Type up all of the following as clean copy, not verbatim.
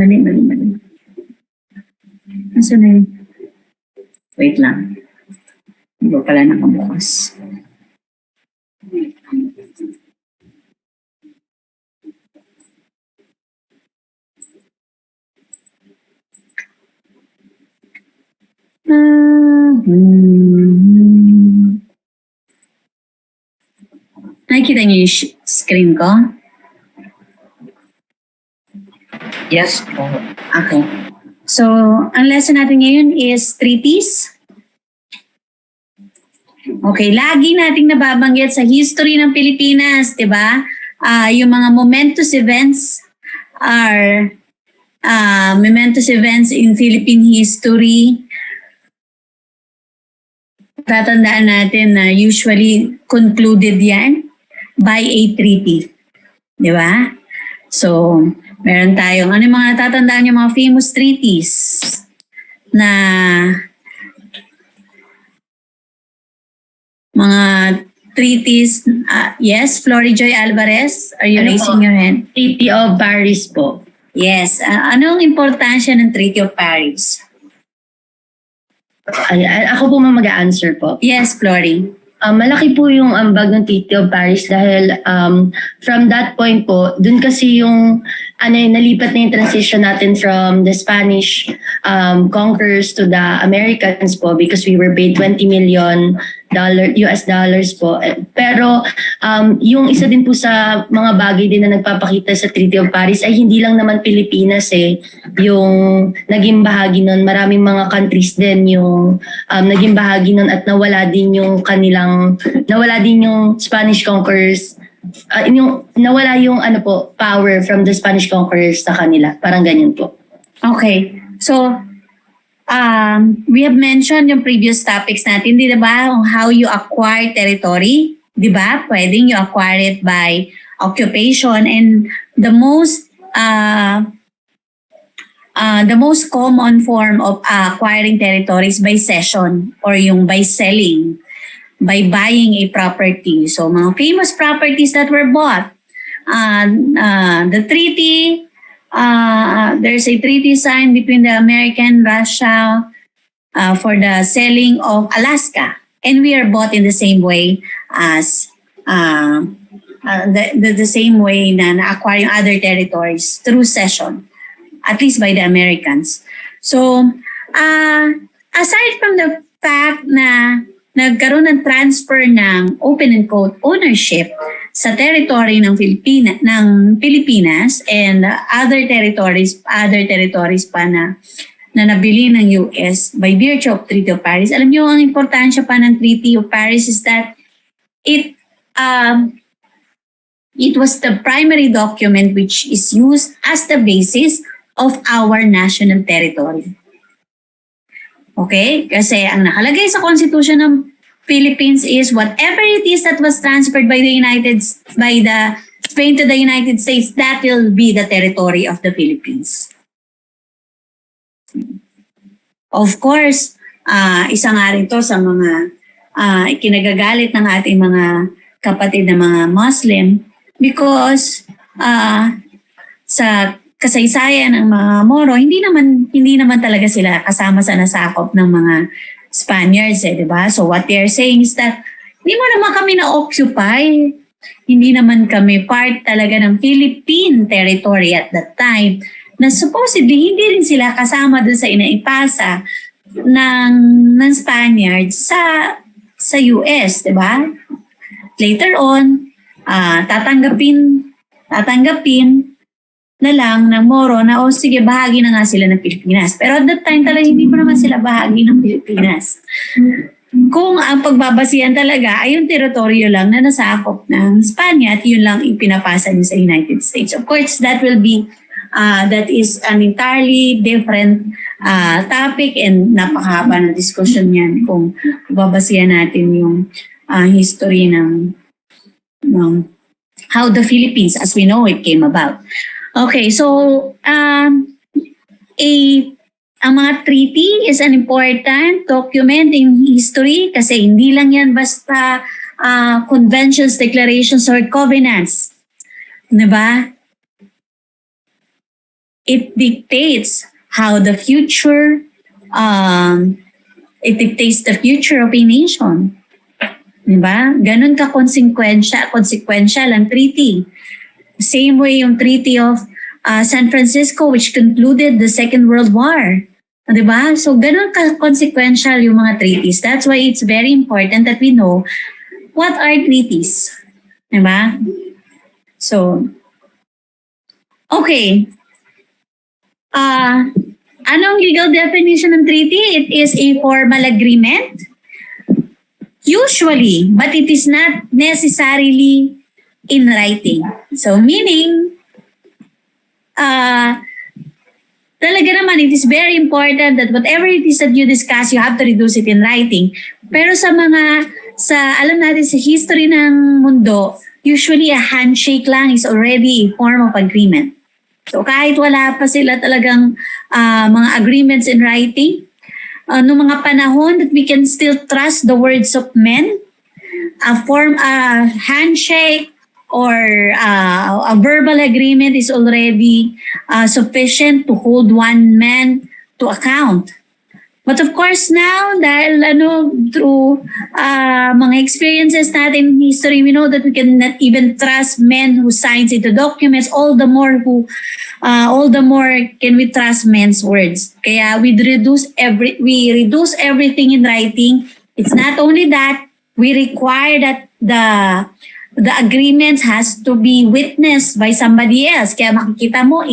Mali. Nasaan na yun? Wait lang. Hindi ko pala nakabukas. Nakikita niyo yung screen ko? Yes po. Okay. So, ang lesson natin ngayon is treaties. Okay, lagi nating nababanggit sa history ng Pilipinas, di ba? Yung mga momentous events are momentous events in Philippine history. Tatandaan natin na usually concluded yan by a treaty. Di ba? So, meron tayong, ano yung mga natatandaan yung mga famous treaties na mga treaties, yes, Flory Joy Alvarez, are you raising your hand? Treaty of Paris po. Yes, anong importansya ng Treaty of Paris? Ako po mag-a-answer po. Yes, Flory. Malaki po yung ambag ng Treaty of Paris dahil from that point po, dun kasi yung nalipat na yung transition natin from the Spanish conquerors to the Americans po because we were paid $20 million US dollars po. Pero yung isa din po sa mga bagay din na nagpapakita sa Treaty of Paris ay hindi lang naman Pilipinas yung naging bahagi nun. Maraming mga countries din yung naging bahagi nun at nawala din yung Spanish conquerors. Nawala yung power from the Spanish conquerors sa kanila. Parang ganyan po. Okay. So, we have mentioned yung previous topics natin, di ba? How you acquire territory, di ba? Pwedeng you acquire it by occupation, and the most common form of acquiring territories by cession or yung by selling, by buying a property. So, mga famous properties that were bought, the treaty. There's a treaty signed between the American and Russia for the selling of Alaska, and we are bought in the same way as the same way na acquiring other territories through cession, at least by the Americans. So, aside from the fact na nagkaroon ng transfer ng open and quote ownership sa territory ng Pilipinas and other territories pa na nabili ng US by virtue of Treaty of Paris. Alam niyo ang importansya pa ng Treaty of Paris is that it was the primary document which is used as the basis of our national territory. Okay? Kasi ang nakalagay sa Constitution ng Philippines is whatever it is that was transferred by the Spain to the United States, that will be the territory of the Philippines. Of course, isa nga rin to sa mga ikinagagalit ng ating mga kapatid na mga Muslim because sa kasaysayan ng mga Moro, hindi naman talaga sila kasama sa nasakop ng mga Spaniards, di ba? So what they are saying is that hindi mo naman kami na-occupy. Hindi naman kami part talaga ng Philippine territory at that time na supposedly hindi rin sila kasama dun sa inaipasa ng Spaniards sa US, di ba? Later on, tatanggapin na lang ng Moro na sige, bahagi na nga sila ng Pilipinas. Pero at that time talaga hindi pa naman sila bahagi ng Pilipinas. Kung ang pagbabasihan talaga ay yung teritoryo lang na nasakop ng Spanya at yun lang ipinapasa niyo sa United States. Of course, that is an entirely different topic and napakahaba ng discussion yan kung babasihan natin yung history ng how the Philippines as we know it came about. Okay, so ang mga treaty is an important document in history kasi hindi lang yan basta conventions, declarations, or covenants. Diba? it dictates how the future, it dictates the future of a nation. Diba? Ganun ka consequential ang treaty. Same way yung Treaty of San Francisco, which concluded the Second World War. Diba? So ganun ka consequential yung mga treaties. That's why it's very important that we know what are treaties. Diba? So, okay. Anong legal definition ng treaty? It is a formal agreement. Usually, but it is not necessarily in writing. So, meaning, talaga naman, it is very important that whatever it is that you discuss, you have to reduce it in writing. Pero alam natin sa history ng mundo, usually a handshake lang is already a form of agreement. So kahit wala pa sila talagang mga agreements in writing, noong mga panahon that we can still trust the words of men, a handshake or a verbal agreement is already sufficient to hold one man to account. But of course now, dahil through mga experiences natin in history, we know that we cannot even trust men who signs into documents. All the more can we trust men's words. Kaya we reduce everything in writing. It's not only that, we require that the agreement has to be witnessed by somebody else. Kaya makikita mo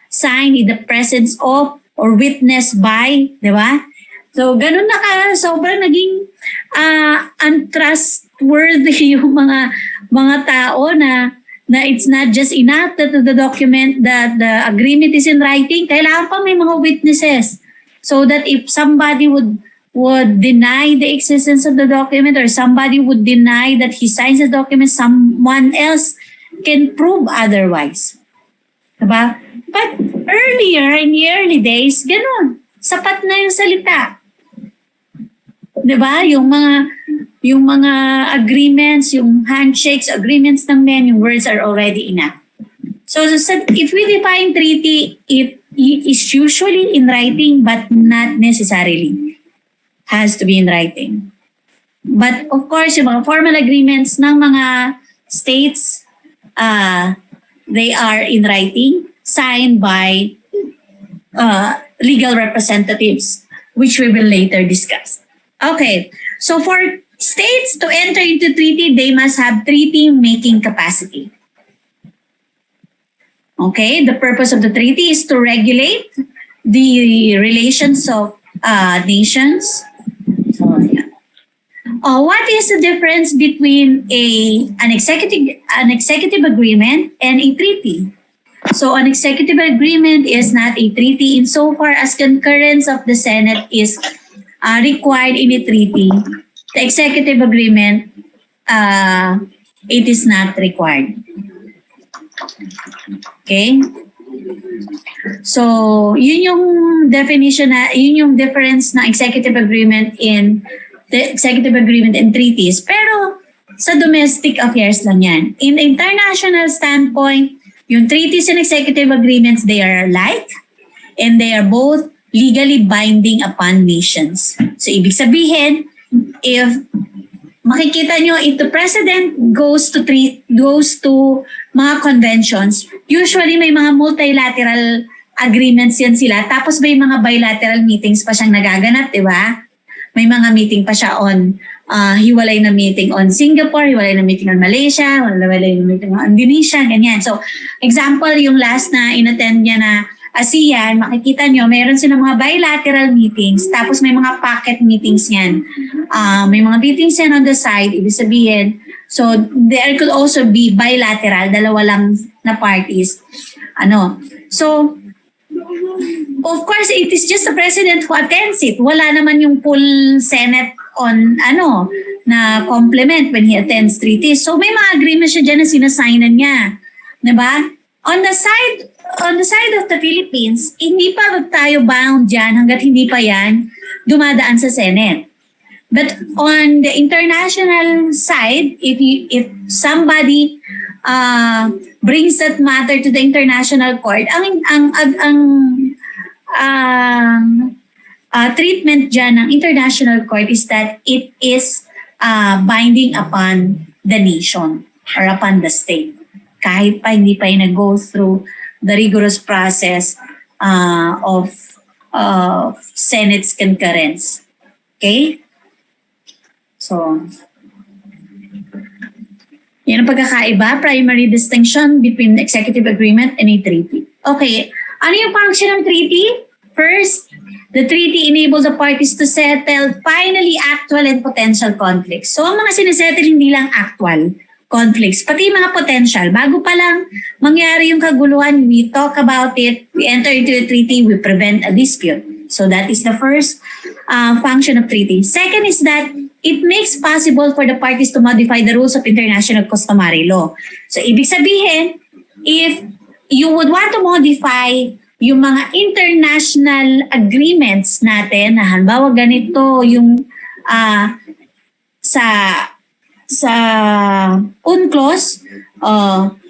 signed in the presence of or witnessed by, di ba? So, ganun sobrang naging untrustworthy yung mga tao na it's not just enough that the document, that the agreement is in writing, kailangan pa may mga witnesses. So that if somebody would deny the existence of the document or somebody would deny that he signs the document, someone else can prove otherwise. Diba? But earlier, in the early days, ganun. Sapat na yung salita. Diba? Yung mga agreements, yung handshakes, agreements ng men, yung words are already enough. So if we define treaty, it is usually in writing but not necessarily has to be in writing. But of course, yung mga formal agreements ng mga states, they are in writing, signed by legal representatives, which we will later discuss. Okay, so for states to enter into treaty, they must have treaty-making capacity. Okay, the purpose of the treaty is to regulate the relations of nations. So, yeah. What is the difference between an executive agreement and a treaty? So an executive agreement is not a treaty insofar as concurrence of the Senate is required in a treaty. The executive agreement, it is not required. Okay? So, yun yung definition yun yung difference ng executive agreement and treaties. Pero sa domestic affairs lang yan. In the international standpoint, yung treaties and executive agreements, they are alike and they are both legally binding upon nations. So, ibig sabihin, if makikita nyo, if the president goes to mga conventions, usually may mga multilateral agreements yan sila, tapos may mga bilateral meetings pa siyang nagaganap, di ba? May mga meeting pa siya on, hiwalay na meeting on Singapore, hiwalay na meeting on Malaysia, hiwalay na meeting on Indonesia, ganyan. So, example, yung last na inattend niya na ASEAN, makikita nyo, meron silang mga bilateral meetings, tapos may mga pocket meetings yan. May mga meetings yan on the side, ibig sabihin, so there could also be bilateral, dalawa lang na parties. So, of course, it is just the president who attends it. Wala naman yung full Senate on, na complement when he attends treaties. So, may mga agreements siya dyan na sinasignan niya. Diba? On the side of the Philippines, hindi pa tayo bound dyan hanggat hindi pa yan dumadaan sa Senate. But on the international side, if somebody brings that matter to the international court, treatment dyan ng international court is that it is binding upon the nation or upon the state. Kahit pa hindi pa yung nag-go through the rigorous process of Senate's concurrence. Okay? So, yan ang pagkakaiba, primary distinction between executive agreement and a treaty. Okay, ano yung function ng treaty? First, the treaty enables the parties to settle finally actual and potential conflicts. So, ang mga sinisettle hindi lang actual conflicts, pati mga potential. Bago pa lang mangyari yung kaguluhan, we talk about it, we enter into a treaty, we prevent a dispute. So, that is the first function of treaty. Second is that it makes possible for the parties to modify the rules of international customary law. So, ibig sabihin, if you would want to modify yung mga international agreements natin, na halimbawa ganito yung sa UNCLOS,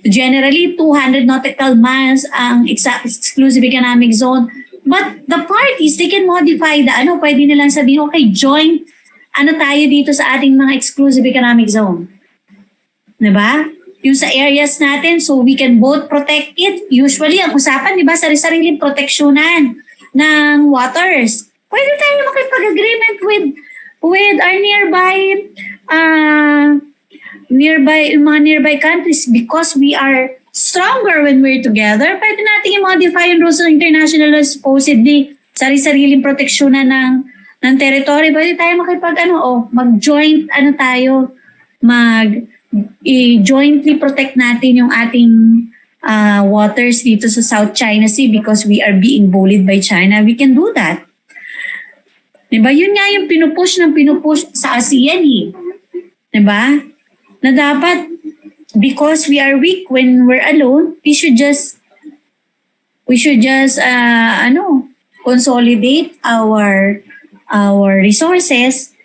generally 200 nautical miles ang exclusive economic zone. But the parties, they can modify the pwede nilang sabihin, okay, joint tayo dito sa ating mga exclusive economic zone. Diba? Yung sa areas natin, so we can both protect it. Usually, ang usapan, diba, sariling proteksyonan ng waters. Pwede tayo makipag-agreement with our mga nearby countries because we are stronger when we're together. Pwede natin i-modify yung rules of international law, supposedly sariling proteksyonan ng territory. Pwede tayo mag-joint jointly protect natin yung ating waters dito sa South China Sea because we are being bullied by China. We can do that. Diba? Yun nga yung pinupush sa ASEAN eh. Diba? Na dapat, because we are weak when we're alone, we should just consolidate our resources,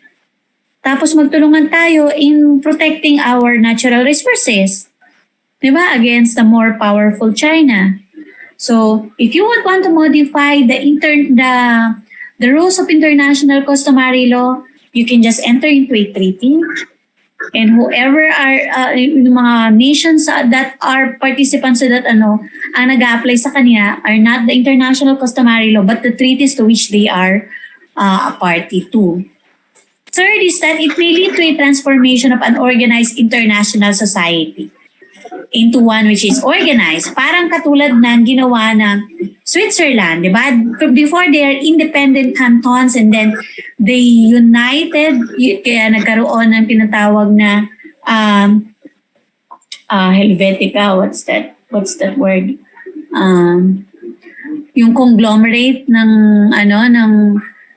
tapos magtulungan tayo in protecting our natural resources, diba, against the more powerful China. So, if you would want to modify the rules of international customary law, you can just enter into a treaty, and whoever are yung mga nations that are participants sa that ang nag-a-apply sa kanya are not the international customary law but the treaties to which they are a party to. Third is that it may lead to a transformation of an organized international society into one which is organized. Parang katulad ng ginawa ng Switzerland, di ba? Before they are independent cantons and then they united, kaya nagkaroon ng tinatawag na Helvetica, what's that word? Yung conglomerate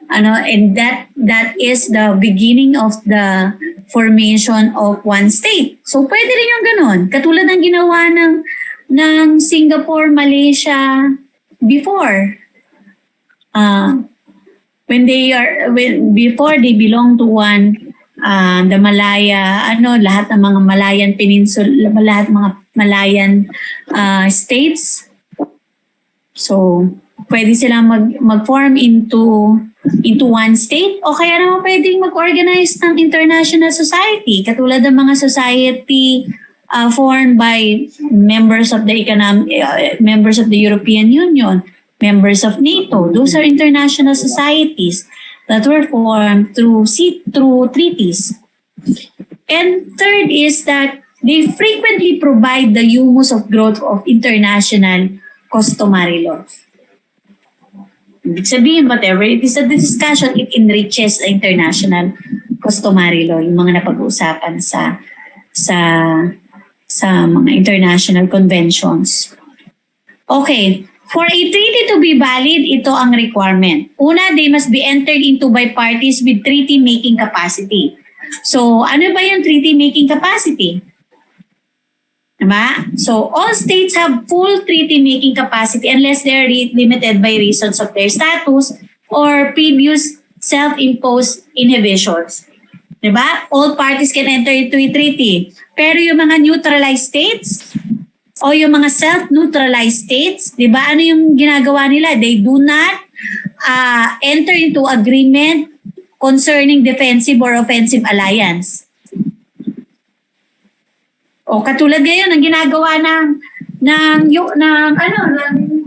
and that is the beginning of the formation of one state. So pwede rin yung ganon. Katulad ng ginawa ng Singapore, Malaysia before. Before they belong to one, the Malaya, lahat ng mga Malayan Peninsula, lahat mga Malayan states. So pwede silang mag-form into one state o kaya naman pwedeng mag-organize ng international society katulad ng mga society formed by members of the European Union, members of NATO. Those are international societies that were formed through treaties. And third is that they frequently provide the humus of growth of international customary law. Ibig sabihin, whatever it is a discussion, it enriches the international customary law, yung mga napag-uusapan sa mga international conventions. Okay, for a treaty to be valid, ito ang requirement. Una, they must be entered into by parties with treaty-making capacity. So, ano ba yung treaty-making capacity? Diba? So, all states have full treaty-making capacity unless they are limited by reasons of their status or previous self-imposed inhibitions. Diba? All parties can enter into a treaty. Pero yung mga neutralized states o yung mga self-neutralized states, diba? Ano yung ginagawa nila? They do not enter into agreement concerning defensive or offensive alliance. O katulad ngayon ang ginagawa ng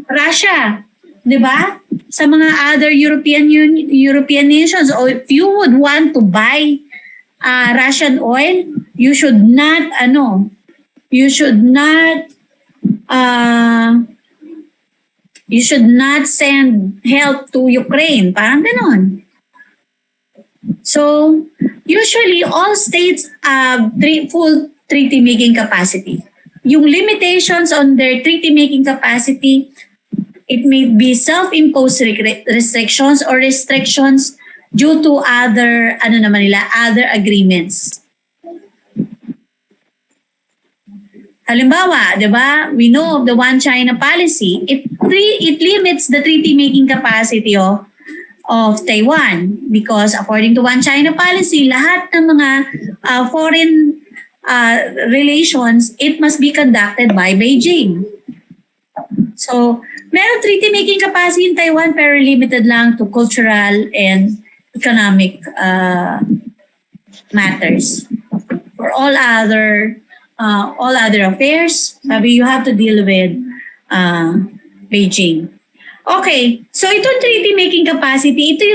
Russia, 'di ba? Sa mga other European nations, o if you would want to buy Russian oil, you should not send help to Ukraine, parang ganon. So, usually all states have full treaty-making capacity. Yung limitations on their treaty-making capacity, it may be self-imposed restrictions or restrictions due to other agreements. Halimbawa, di ba, we know of the One China policy. It limits the treaty-making capacity of Taiwan because according to One China policy, lahat ng mga foreign relations, it must be conducted by Beijing. So, meron treaty-making capacity in Taiwan pero limited lang to cultural and economic matters. For all other affairs, sabi you have to deal with Beijing. Okay, so itong treaty-making capacity, ito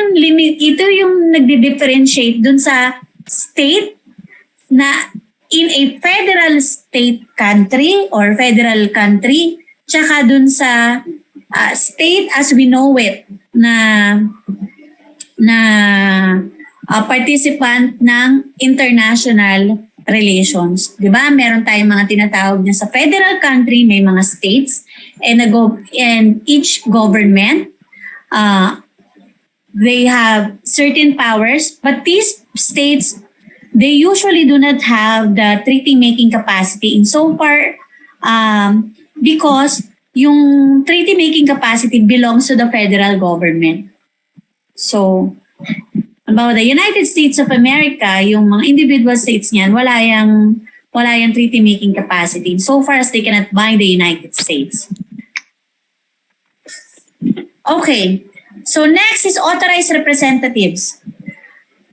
yung nagdi-differentiate dun sa state na in a federal state country or federal country, tsaka dun sa state as we know it na participant ng international relations. Diba? Meron tayong mga tinatawag na sa federal country, may mga states, and each government, they have certain powers, but these states, they usually do not have the treaty-making capacity insofar because yung treaty-making capacity belongs to the federal government. So, about the United States of America, yung mga individual states niyan, wala yung treaty-making capacity so far as they cannot bind the United States. Okay, so next is authorized representatives.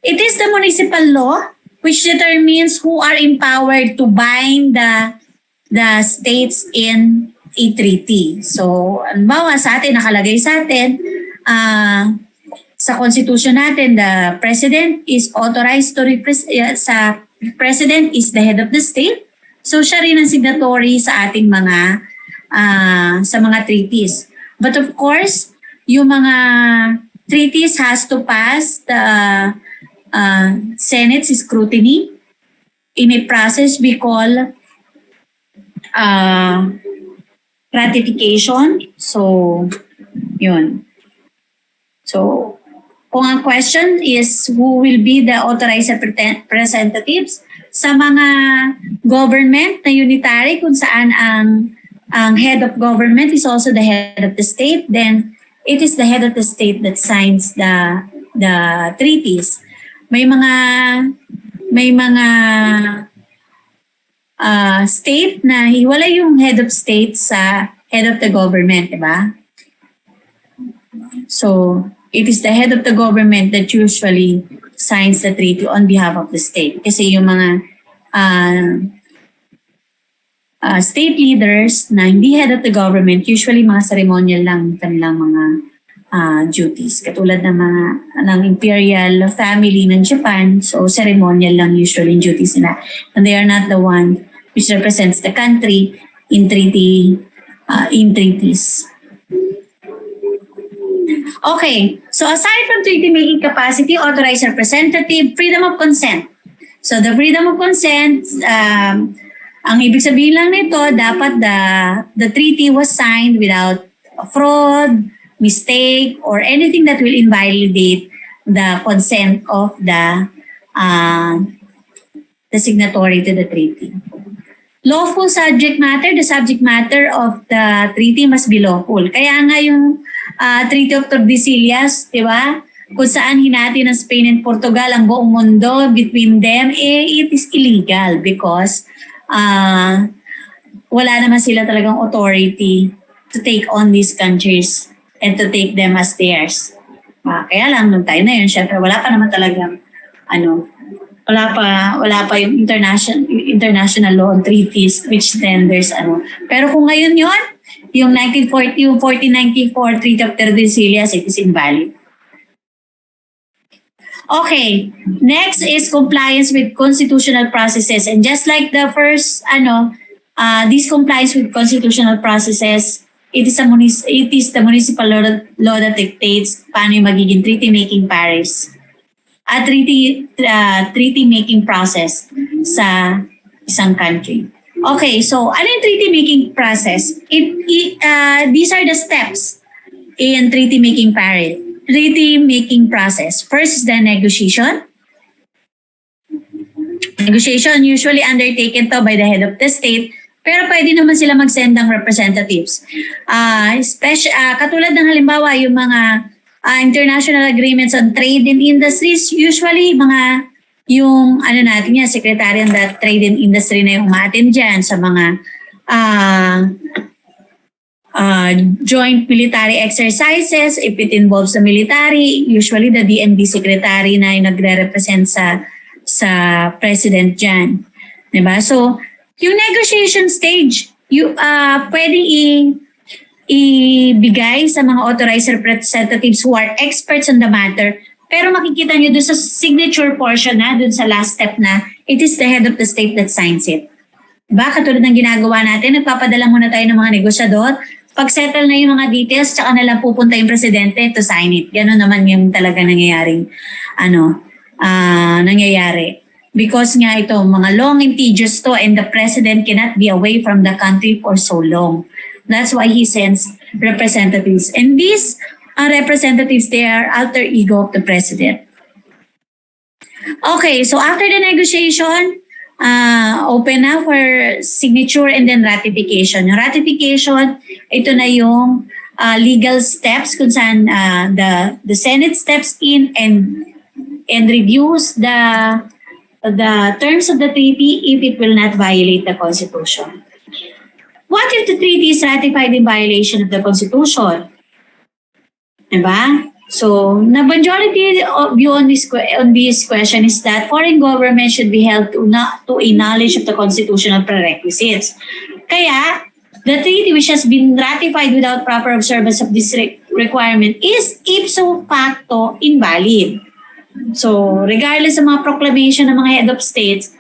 It is the municipal law which determines who are empowered to bind the states in a treaty. So, halimbawa sa atin, nakalagay sa atin, sa Constitution natin, the President is authorized to President is the head of the state. So, siya rin ang signatory sa ating sa mga treaties. But of course, yung mga treaties has to pass the Senate's scrutiny in a process we call ratification. So, yun. So, kung ang question is who will be the authorized representatives sa mga government na unitary kung saan ang head of government is also the head of the state, then it is the head of the state that signs the treaties. May mga state na hiwalay yung head of state sa head of the government, di ba? So, it is the head of the government that usually signs the treaty on behalf of the state. Kasi yung mga state leaders na hindi head of the government, usually mga ceremonial lang kanilang mga duties. Katulad ng imperial family ng Japan, so ceremonial lang usually duties nila. And they are not the one which represents the country in treaties. Okay, so aside from treaty-making capacity, authorized representative, freedom of consent. So the freedom of consent, ang ibig sabihin lang nito, dapat the treaty was signed without fraud, mistake, or anything that will invalidate the consent of the signatory to the treaty. Lawful subject matter, the subject matter of the treaty must be lawful. Kaya nga yung Treaty of Tordesillas, di ba? kung saan hinati ng Spain and Portugal ang buong mundo between them, it is illegal because wala naman sila talagang authority to take on these countries and to take them as theirs. Kaya lang, nung time na yun, syempre wala pa naman talagang wala pa yung international law on treaties which then there's Pero kung ngayon yon, yung 1494 Treaty of Tordesillas, it is invalid. Okay, next is compliance with constitutional processes, and just like the first this compliance with constitutional processes, it is the municipal law that dictates paano yung magiging treaty making Paris. Treaty making process sa isang country. Okay, so ano yung treaty making process? These are the steps in treaty making process. First is the negotiation. Negotiation usually undertaken to by the head of the state, pero pwede naman sila mag-send ng representatives. Katulad ng halimbawa yung mga international agreements on trade and industries, usually yung secretary ng trade and industry na yung umaattend dyan sa mga joint military exercises. If it involves the military, usually the DND secretary na yung nagre-represent sa president dyan. Diba? So, yung negotiation stage, pwedeng ibigay sa mga authorized representatives who are experts on the matter. Pero makikita nyo doon sa signature portion doon sa last step na, it is the head of the state that signs it. Diba? Katulad ng ginagawa natin, nagpapadala muna tayo ng mga negosyador. Pag settle na yung mga details, tsaka na lang pupunta yung presidente to sign it. Ganon naman yung talaga nangyayaring, nangyayari. Because nga ito, mga long and tedious to, and the president cannot be away from the country for so long. That's why he sends representatives. And these representatives, they are alter ego of the president. Okay, so after the negotiation, open na for signature and then ratification. Yung ratification, ito na yung legal steps kung saan the Senate steps in and reviews the terms of the treaty if it will not violate the Constitution. What if the treaty is ratified in violation of the Constitution? Diba? So, the majority view on this question is that foreign government should be held to a knowledge of the constitutional prerequisites. Kaya, the treaty which has been ratified without proper observance of this requirement is ipso facto invalid. So, regardless of mga proclamation ng mga head of states,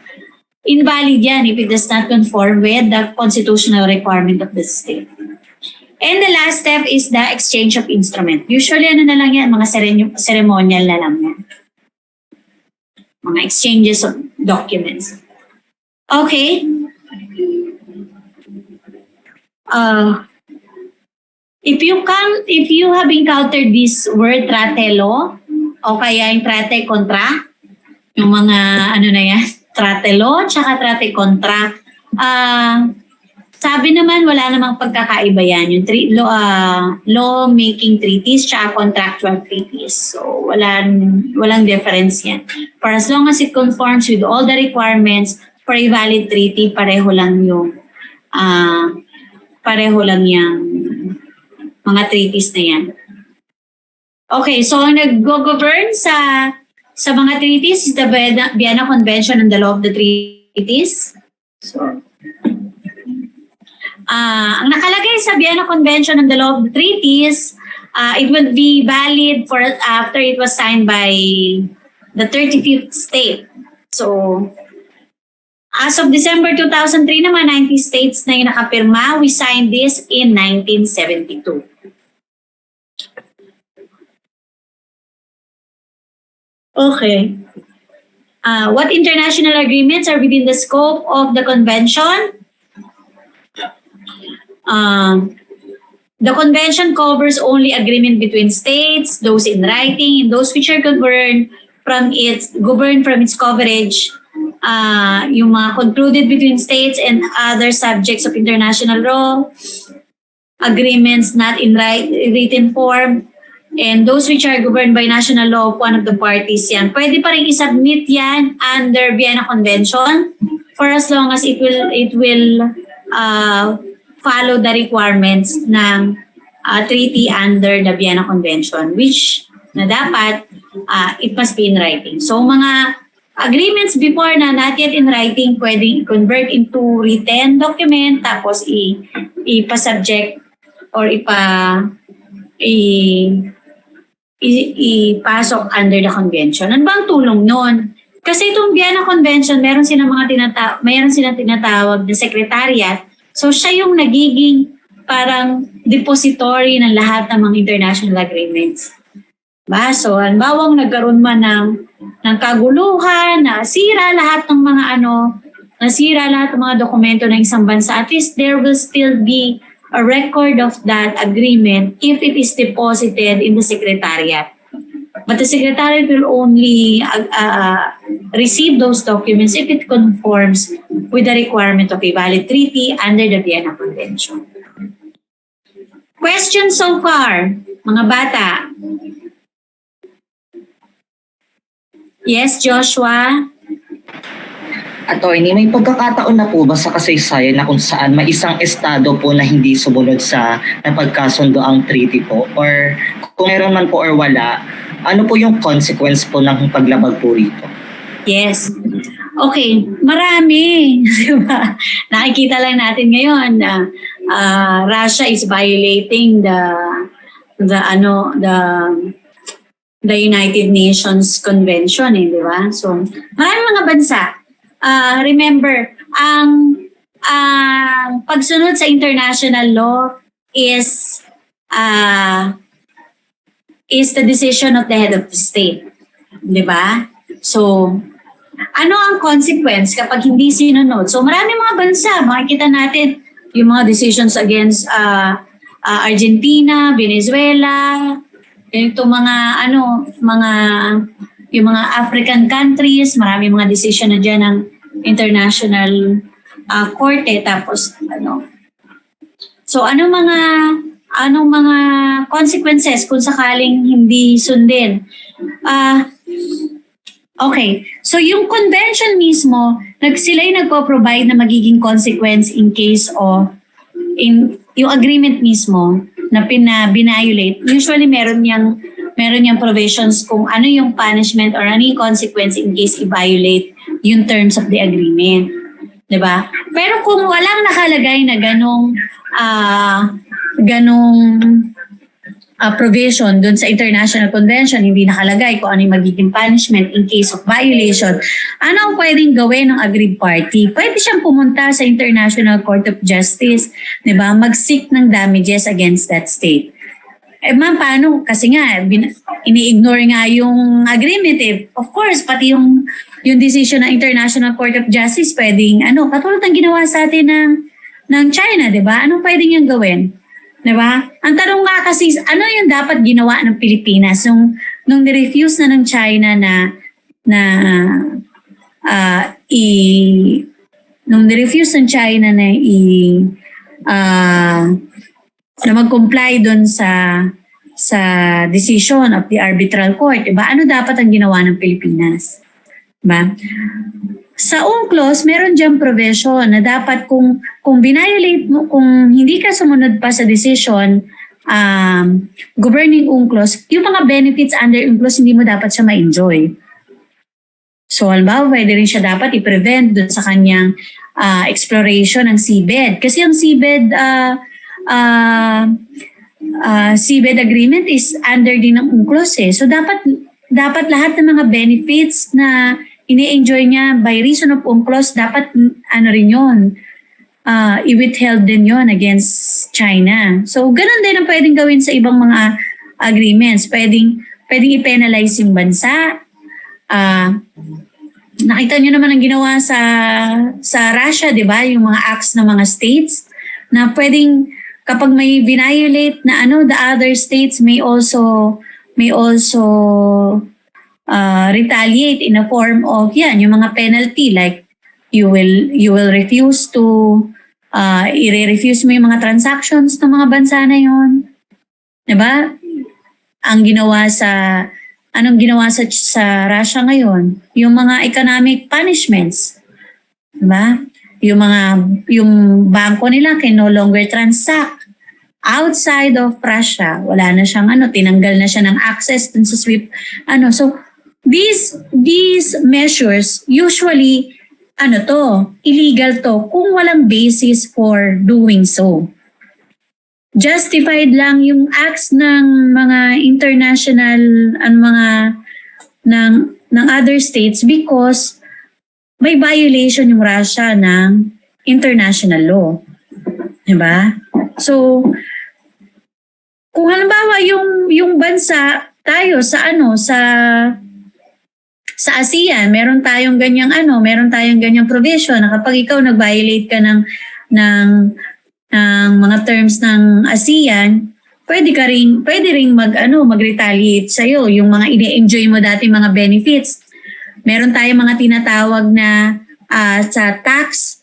invalid yan if it does not conform with the constitutional requirement of the state. And the last step is the exchange of instrument. Usually, na lang yan, mga ceremonial na lang yan. Mga exchanges of documents. Okay. If you have encountered this word tratelo, o kaya yung trate kontra, yung mga tratelo, tsaka trate kontra, sabi naman, wala namang pagkakaiba yan. Yung law-making treaties tsaka contractual treaties. So, walang difference yan. For as long as it conforms with all the requirements for a valid treaty, pareho lang yung mga treaties na yan. Okay, so ang nag-govern sa mga treaties is the Vienna Convention on the Law of the Treaties. So, ang nakalagay sa Vienna Convention on the Law of the Treaties, it will be valid for after it was signed by the 35th state. So, as of December 2003 naman, 90 states na yung nakapirma. We signed this in 1972. Okay. What international agreements are within the scope of the convention? The convention covers only agreement between states, those in writing, and those which are governed from its coverage, yung mga concluded between states and other subjects of international law, agreements not in written form, And those which are governed by national law of one of the parties yan, pwede pa rin isubmit yan under Vienna Convention for as long as it will follow the requirements ng treaty under the Vienna Convention, which na dapat it must be in writing. So mga agreements before na not yet in writing, pwedeng convert into written document, tapos ipa-subject or ipasok under the convention. Ano ba ang tulong nun? Kasi itong Vienna Convention, meron silang tinatawag na secretariat. So siya yung nagiging parang depository ng lahat ng mga international agreements. So, halimbawa nagkaroon man ng kaguluhan, nasira lahat ng mga dokumento ng isang bansa, at least there will still be a record of that agreement if it is deposited in the secretariat. But the secretariat will only receive those documents if it conforms with the requirement of a valid treaty under the Vienna Convention. Questions so far, mga bata? Yes, Joshua? Attorney, may pagkakataon na po ba sa kasaysayan na kung saan may isang estado po na hindi sumunod sa napagkasundo ang treaty po? Or kung meron man po or wala, ano po yung consequence po ng paglabag po rito? Yes. Okay, marami. Diba? Nakikita lang natin ngayon na Russia is violating the United Nations Convention, di ba? So, maraming mga bansa. Remember, ang pagsunod sa international law is the decision of the head of the state, di ba? So, ano ang consequence kapag hindi sinunod? So, maraming mga bansa, makikita natin yung mga decisions against Argentina, Venezuela, yung mga African countries, marami mga decision na dyan ng international korte. Tapos so anong mga consequences kung sakaling hindi sundin? Okay, so yung convention mismo, sila'y nagpo-provide na magiging consequence in case of yung agreement mismo na binayolate. Usually meron yang provisions kung ano yung punishment or ano yung consequence in case i-violate yung terms of the agreement. Diba? Pero kung walang nakalagay na ganong provision dun sa international convention, hindi nakalagay kung ano yung magiging punishment in case of violation, ano ang pwedeng gawin ng aggrieved party? Pwede siyang pumunta sa International Court of Justice, diba? Mag-seek ng damages against that state. Ma'am, paano? Kasi nga, ini-ignore nga yung agreement. Of course, pati yung decision ng International Court of Justice, pwedeng, katulad ng ginawa sa atin ng China, di ba? Anong pwedeng niyang gawin? Di ba? Ang tanong nga kasi, ano yung dapat ginawa ng Pilipinas nung ni-refuse na ng China nung ni-refuse ng China na mag-comply doon sa decision of the arbitral court, diba? Ano dapat ang ginawa ng Pilipinas? Diba? Sa UNCLOS, meron diyang provision na dapat kung binayolate mo, kung hindi ka sumunod pa sa decision governing UNCLOS, yung mga benefits under UNCLOS, hindi mo dapat siya ma-enjoy. So, halimbawa, pwede rin siya dapat i-prevent doon sa kanyang exploration ng seabed. Kasi ang seabed agreement is under din ng UNCLOS eh. So dapat lahat ng mga benefits na ini-enjoy niya by reason of UNCLOS, dapat rin yun, i-withheld din yun against China. So ganun din ang pwedeng gawin sa ibang mga agreements. Pwedeng i-penalize yung bansa. Nakita niyo naman ang ginawa sa Russia, di ba? Yung mga acts ng mga states na pwedeng kapag may violate na the other states may also retaliate in a form of yung mga penalty, like you will refuse to i-refuse mo yung mga transactions ng mga bansa na yon, 'di ba? ang ginawa sa sa Russia ngayon, yung mga economic punishments, diba? Yung bangko nila can no longer transact outside of Russia. Wala na siyang tinanggal na siya ng access dun sa SWIFT. So these measures usually illegal to kung walang basis for doing so. Justified lang yung acts ng mga international ng other states because may violation yung Russia ng international law. Diba? So kung halimbawa yung bansa tayo sa ASEAN, meron tayong ganyang provision na kapag ikaw nag-violate ka ng mga terms ng ASEAN, pwede ring mag-retaliate sa iyo yung mga ine-enjoy mo dati mga benefits. Meron tayong mga tinatawag na sa tax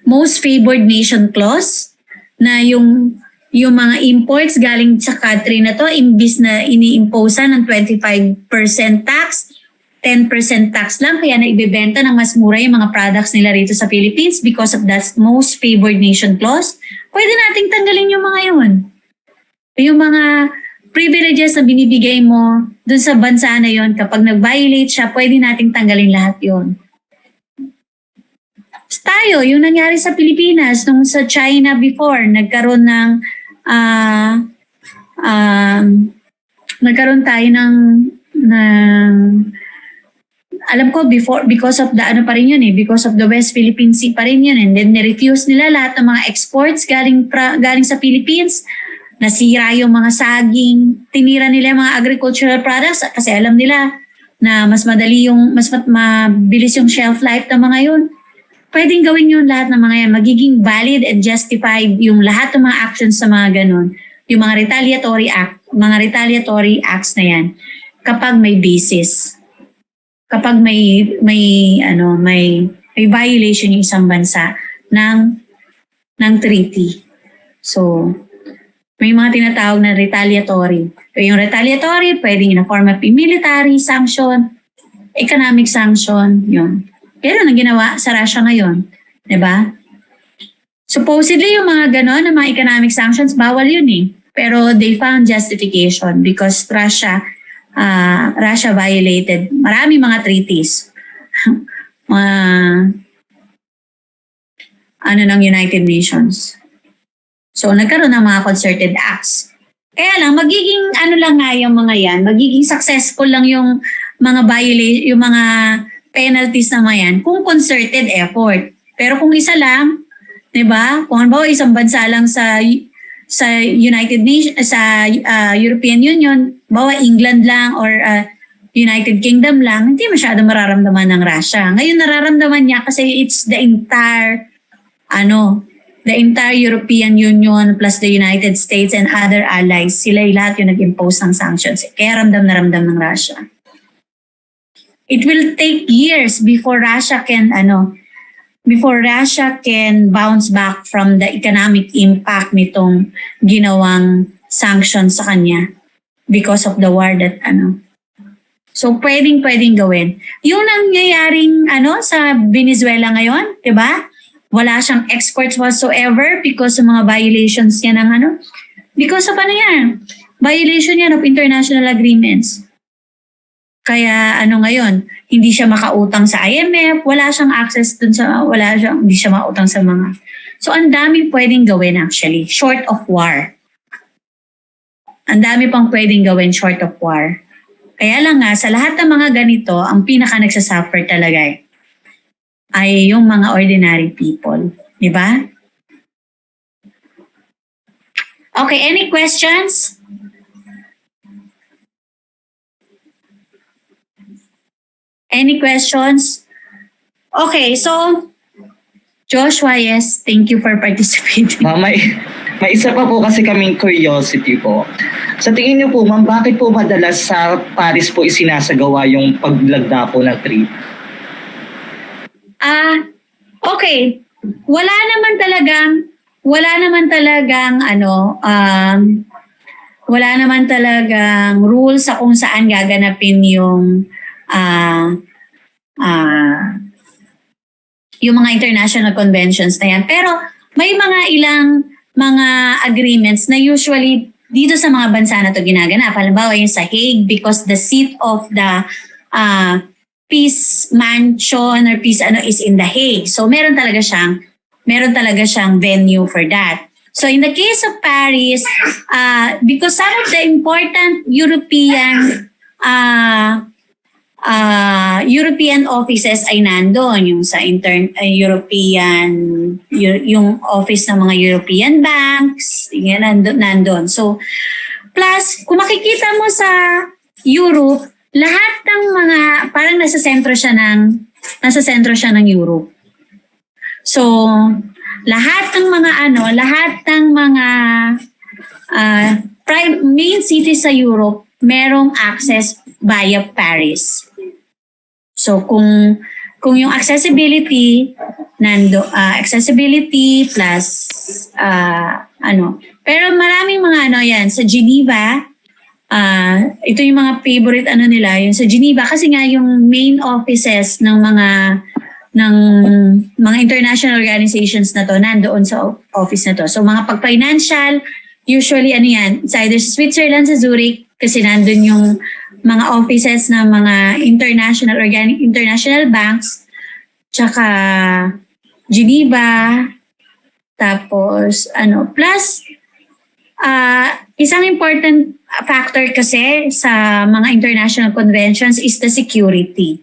most favored nation clause na yung mga imports galing sa country na to imbis na ini-imposean ng 25% tax, 10% tax lang kaya naibebenta ng mas mura yung mga products nila rito sa Philippines because of that most favored nation clause. Pwede nating tanggalin yung mga yun. Yung mga privileges na binibigay mo dun sa bansa na yun, kapag nag-violate siya, pwede nating tanggalin lahat yun. Tayo, yung nangyari sa Pilipinas, nung sa China before, nagkaroon tayo ng alam ko because of the because of the West Philippine Sea pa rin yun, and then ni-refuse nila lahat ng mga exports galing sa Philippines. Nasira yung mga saging, tinira nila yung mga agricultural products kasi alam nila na mas mabilis yung shelf life ng mga yun. Pwedeng gawin yun lahat ng mga yan. Magiging valid and justified yung lahat ng mga actions sa mga ganun. Yung mga retaliatory acts na yan kapag may basis. Kapag may violation yung isang bansa ng treaty. So, may mga tinatawag na retaliatory. Yung retaliatory, pwedeng in a form of military sanction, economic sanction, yun. Pero ang ginawa sa Russia ngayon, di ba? Supposedly, yung mga ganon, na mga economic sanctions, bawal yun eh. Pero they found justification because Russia violated maraming mga treaties. Ng United Nations. So, nagkaroon ng mga concerted acts. Kaya lang, magiging yung mga yan, magiging successful lang yung mga yung mga penalties na yan kung concerted effort. Pero kung isa lang, 'di ba? Kung halimbawa isang bansa lang sa United Nations, sa European Union, bawa England lang or United Kingdom lang, hindi masyado mararamdaman ng Russia. Ngayon nararamdaman niya kasi it's the entire European Union plus the United States and other allies. Sila lahat yung nag-impose ng sanctions. Kaya ramdam na ramdam ng Russia. It will take years before Russia can bounce back from the economic impact nitong ginawang sanctions sa kanya because of the war that So pwedeng gawin. Yung nangyayaring sa Venezuela ngayon, 'di ba? Wala siyang exports whatsoever because of mga violations niya ng because of violation yan of international agreements. Kaya ngayon, hindi siya makautang sa IMF, wala siyang access hindi siya makautang sa mga. So ang dami pwedeng gawin actually, short of war. Ang dami pang pwedeng gawin short of war. Kaya lang nga, sa lahat ng mga ganito, ang pinaka nagsasuffer talaga ay yung mga ordinary people. Di ba? Okay, any questions? Any questions? Okay, so Joshua, yes, thank you for participating. Ma'am, may isa pa po kasi kaming curiosity po. Sa tingin niyo po, ma'am, bakit po madalas sa Paris po isinasagawa yung paglagda po ng treaty? wala naman talagang wala naman talagang rules sa kung saan gaganapin yung mga international conventions na yan. Pero may mga ilang mga agreements na usually dito sa mga bansa na to ginaganap. Halimbawa yung sa Hague, because the seat of the peace mansion or peace is in the Hague. So meron talaga siyang venue for that. So in the case of Paris, because some of the important European offices ay nandoon, yung sa yung office ng mga European banks, yan nandoon. So plus kung makikita mo sa Europe, lahat ng mga parang nasa sentro siya ng Europe. So lahat ng mga main cities sa Europe merong access via Paris. So kung yung accessibility accessibility plus pero maraming mga yan sa Geneva, ito yung mga favorite nila, yung sa Geneva kasi nga yung main offices ng mga international organizations na to nandoon sa office na to. So mga pag-financial, usually it's either sa Switzerland, sa Zurich, kasi nandun yung mga offices ng mga international banks, tsaka Geneva, tapos plus isang important factor kasi sa mga international conventions is the security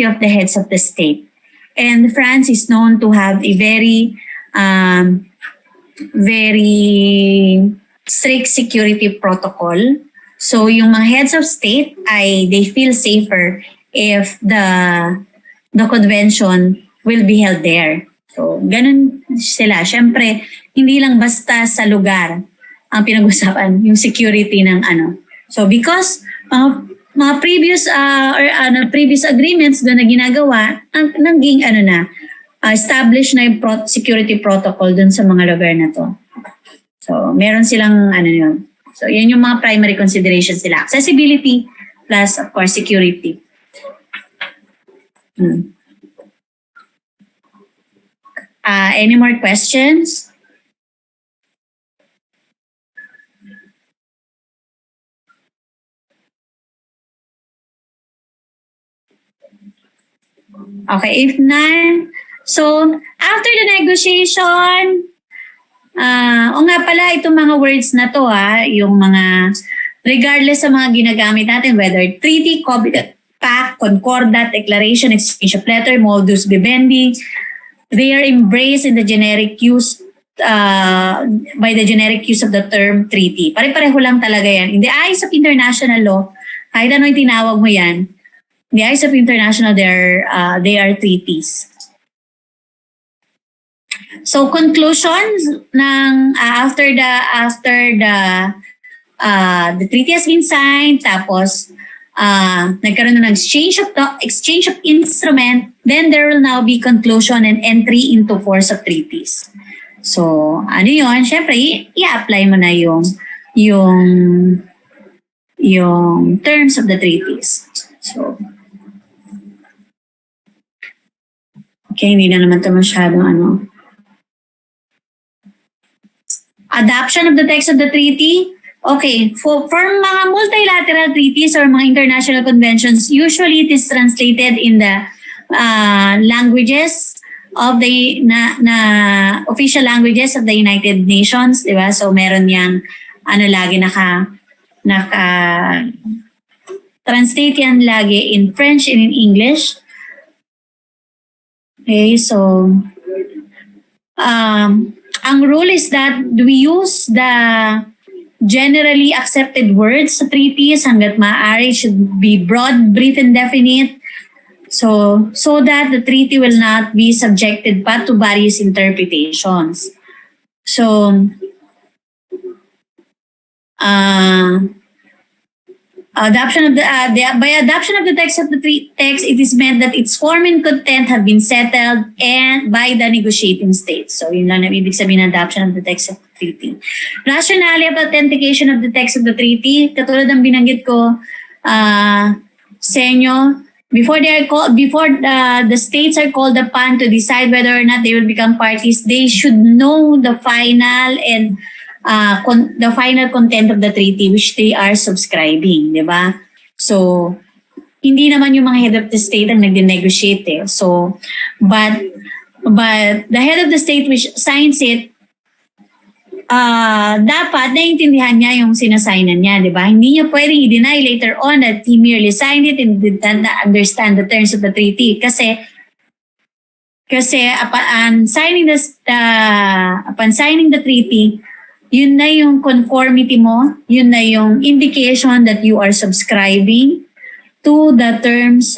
of the heads of the state. And France is known to have a very strict security protocol. So yung mga heads of state they feel safer if the convention will be held there. So ganun sila. Syempre, hindi lang basta sa lugar ang pinag-usapan yung security ng So because mga previous previous agreements doon na ginagawa, naging established na yung security protocol doon sa mga lugar na to. So meron silang yun. So yan yung mga primary considerations nila. Accessibility plus of course security. Any more questions? Okay, if none, so after the negotiation, o nga pala itong mga words na to yung mga regardless sa mga ginagamit natin, whether treaty, covenant, pact, concordat, declaration, exchange of letter, modus vivendi, they are embraced in the generic use by the generic use of the term treaty. Pare-pareho lang talaga yan. In the eyes of international law, kahit ano yung tinawag mo yan, in the eyes of international, they are treaties. So conclusions ng after the treaty has been signed, tapos nagkaroon na ng exchange of instrument, then there will now be conclusion and entry into force of treaties. So yun, syempre i-apply mo na yung terms of the treaties. So okay, hindi na naman ito masyadong Adoption of the text of the treaty. Okay, for mga multilateral treaties or mga international conventions, usually it is translated in the languages of the official languages of the United Nations, di ba? So meron yang lagi naka translate yan lagi in French and in English. Okay, so ang rule is that we use the generally accepted words sa treaties hanggat maaari, should be broad, brief, and definite, so that the treaty will not be subjected pa to various interpretations. So By adoption of the text of the text, it is meant that its form and content have been settled and by the negotiating states. So yun lang ang ibig sabihin ng adoption of the text of the treaty. Rationale of authentication of the text of the treaty, katulad ng binanggit ko sa inyo, before the states are called upon to decide whether or not they will become parties, they should know the final and the final content of the treaty which they are subscribing, di ba? So, hindi naman yung mga head of the state ang nag-negotiate eh. So, but the head of the state which signs it, dapat naiintindihan niya yung sinasignan niya, di ba? Hindi niya pwedeng i-deny later on that he merely signed it and did not understand the terms of the treaty. Kasi upon signing the treaty, yun na yung conformity mo, yun na yung indication that you are subscribing to the terms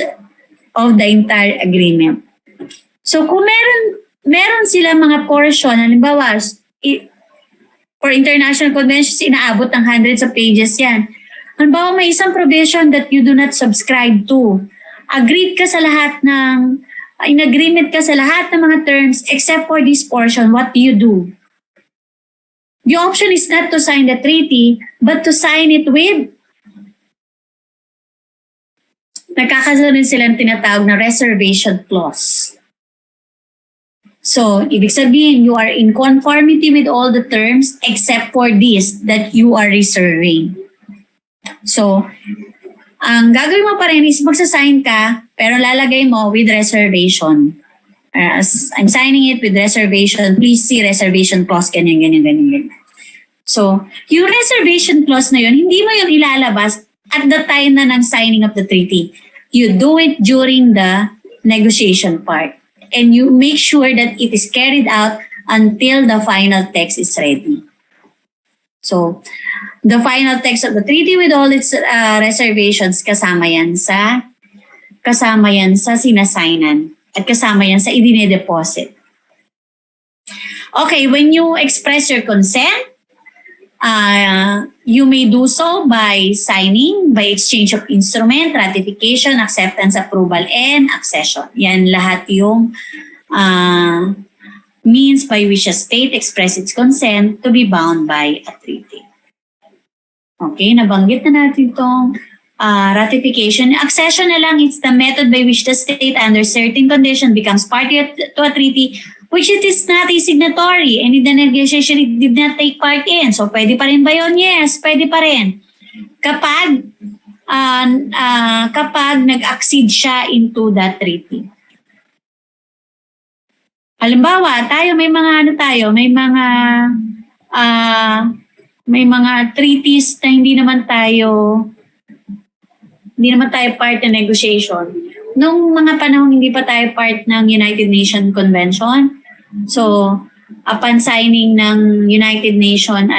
of the entire agreement. So kung meron sila mga portion, halimbawa, for international conventions, inaabot ng hundreds of pages yan. Halimbawa, may isang provision that you do not subscribe to. In agreement ka sa lahat ng mga terms except for this portion, what do you do? The option is not to sign the treaty, but to sign it with. Nagkakaroon sila ng tinatawag na reservation clause. So, ibig sabihin, you are in conformity with all the terms except for this that you are reserving. So, ang gagawin mo pa rin is magsasign ka, pero lalagay mo with reservation. As I'm signing it with reservation, please see reservation clause, ganyan. So, yung reservation clause na yun, hindi mo yun ilalabas at the time na ng signing of the treaty. You do it during the negotiation part. And you make sure that it is carried out until the final text is ready. So, the final text of the treaty with all its reservations, kasama yan sa sinasignan at kasama yan sa idine-deposit. Okay, when you express your consent, you may do so by signing, by exchange of instrument, ratification, acceptance, approval, and accession. Yan lahat yung means by which a state expresses its consent to be bound by a treaty. Okay, nabanggit na natin itong ratification. Accession na lang, it's the method by which the state under certain condition becomes party to a treaty which it is not a signatory and in the negotiation it did not take part in. So, pwede pa rin ba yun? Yes, pwede pa rin. Kapag nag-accede siya into that treaty. Halimbawa, may mga treaties na hindi naman tayo part ng negotiation. Nung mga panahon hindi pa tayo part ng United Nations Convention, so upon signing ng United Nations,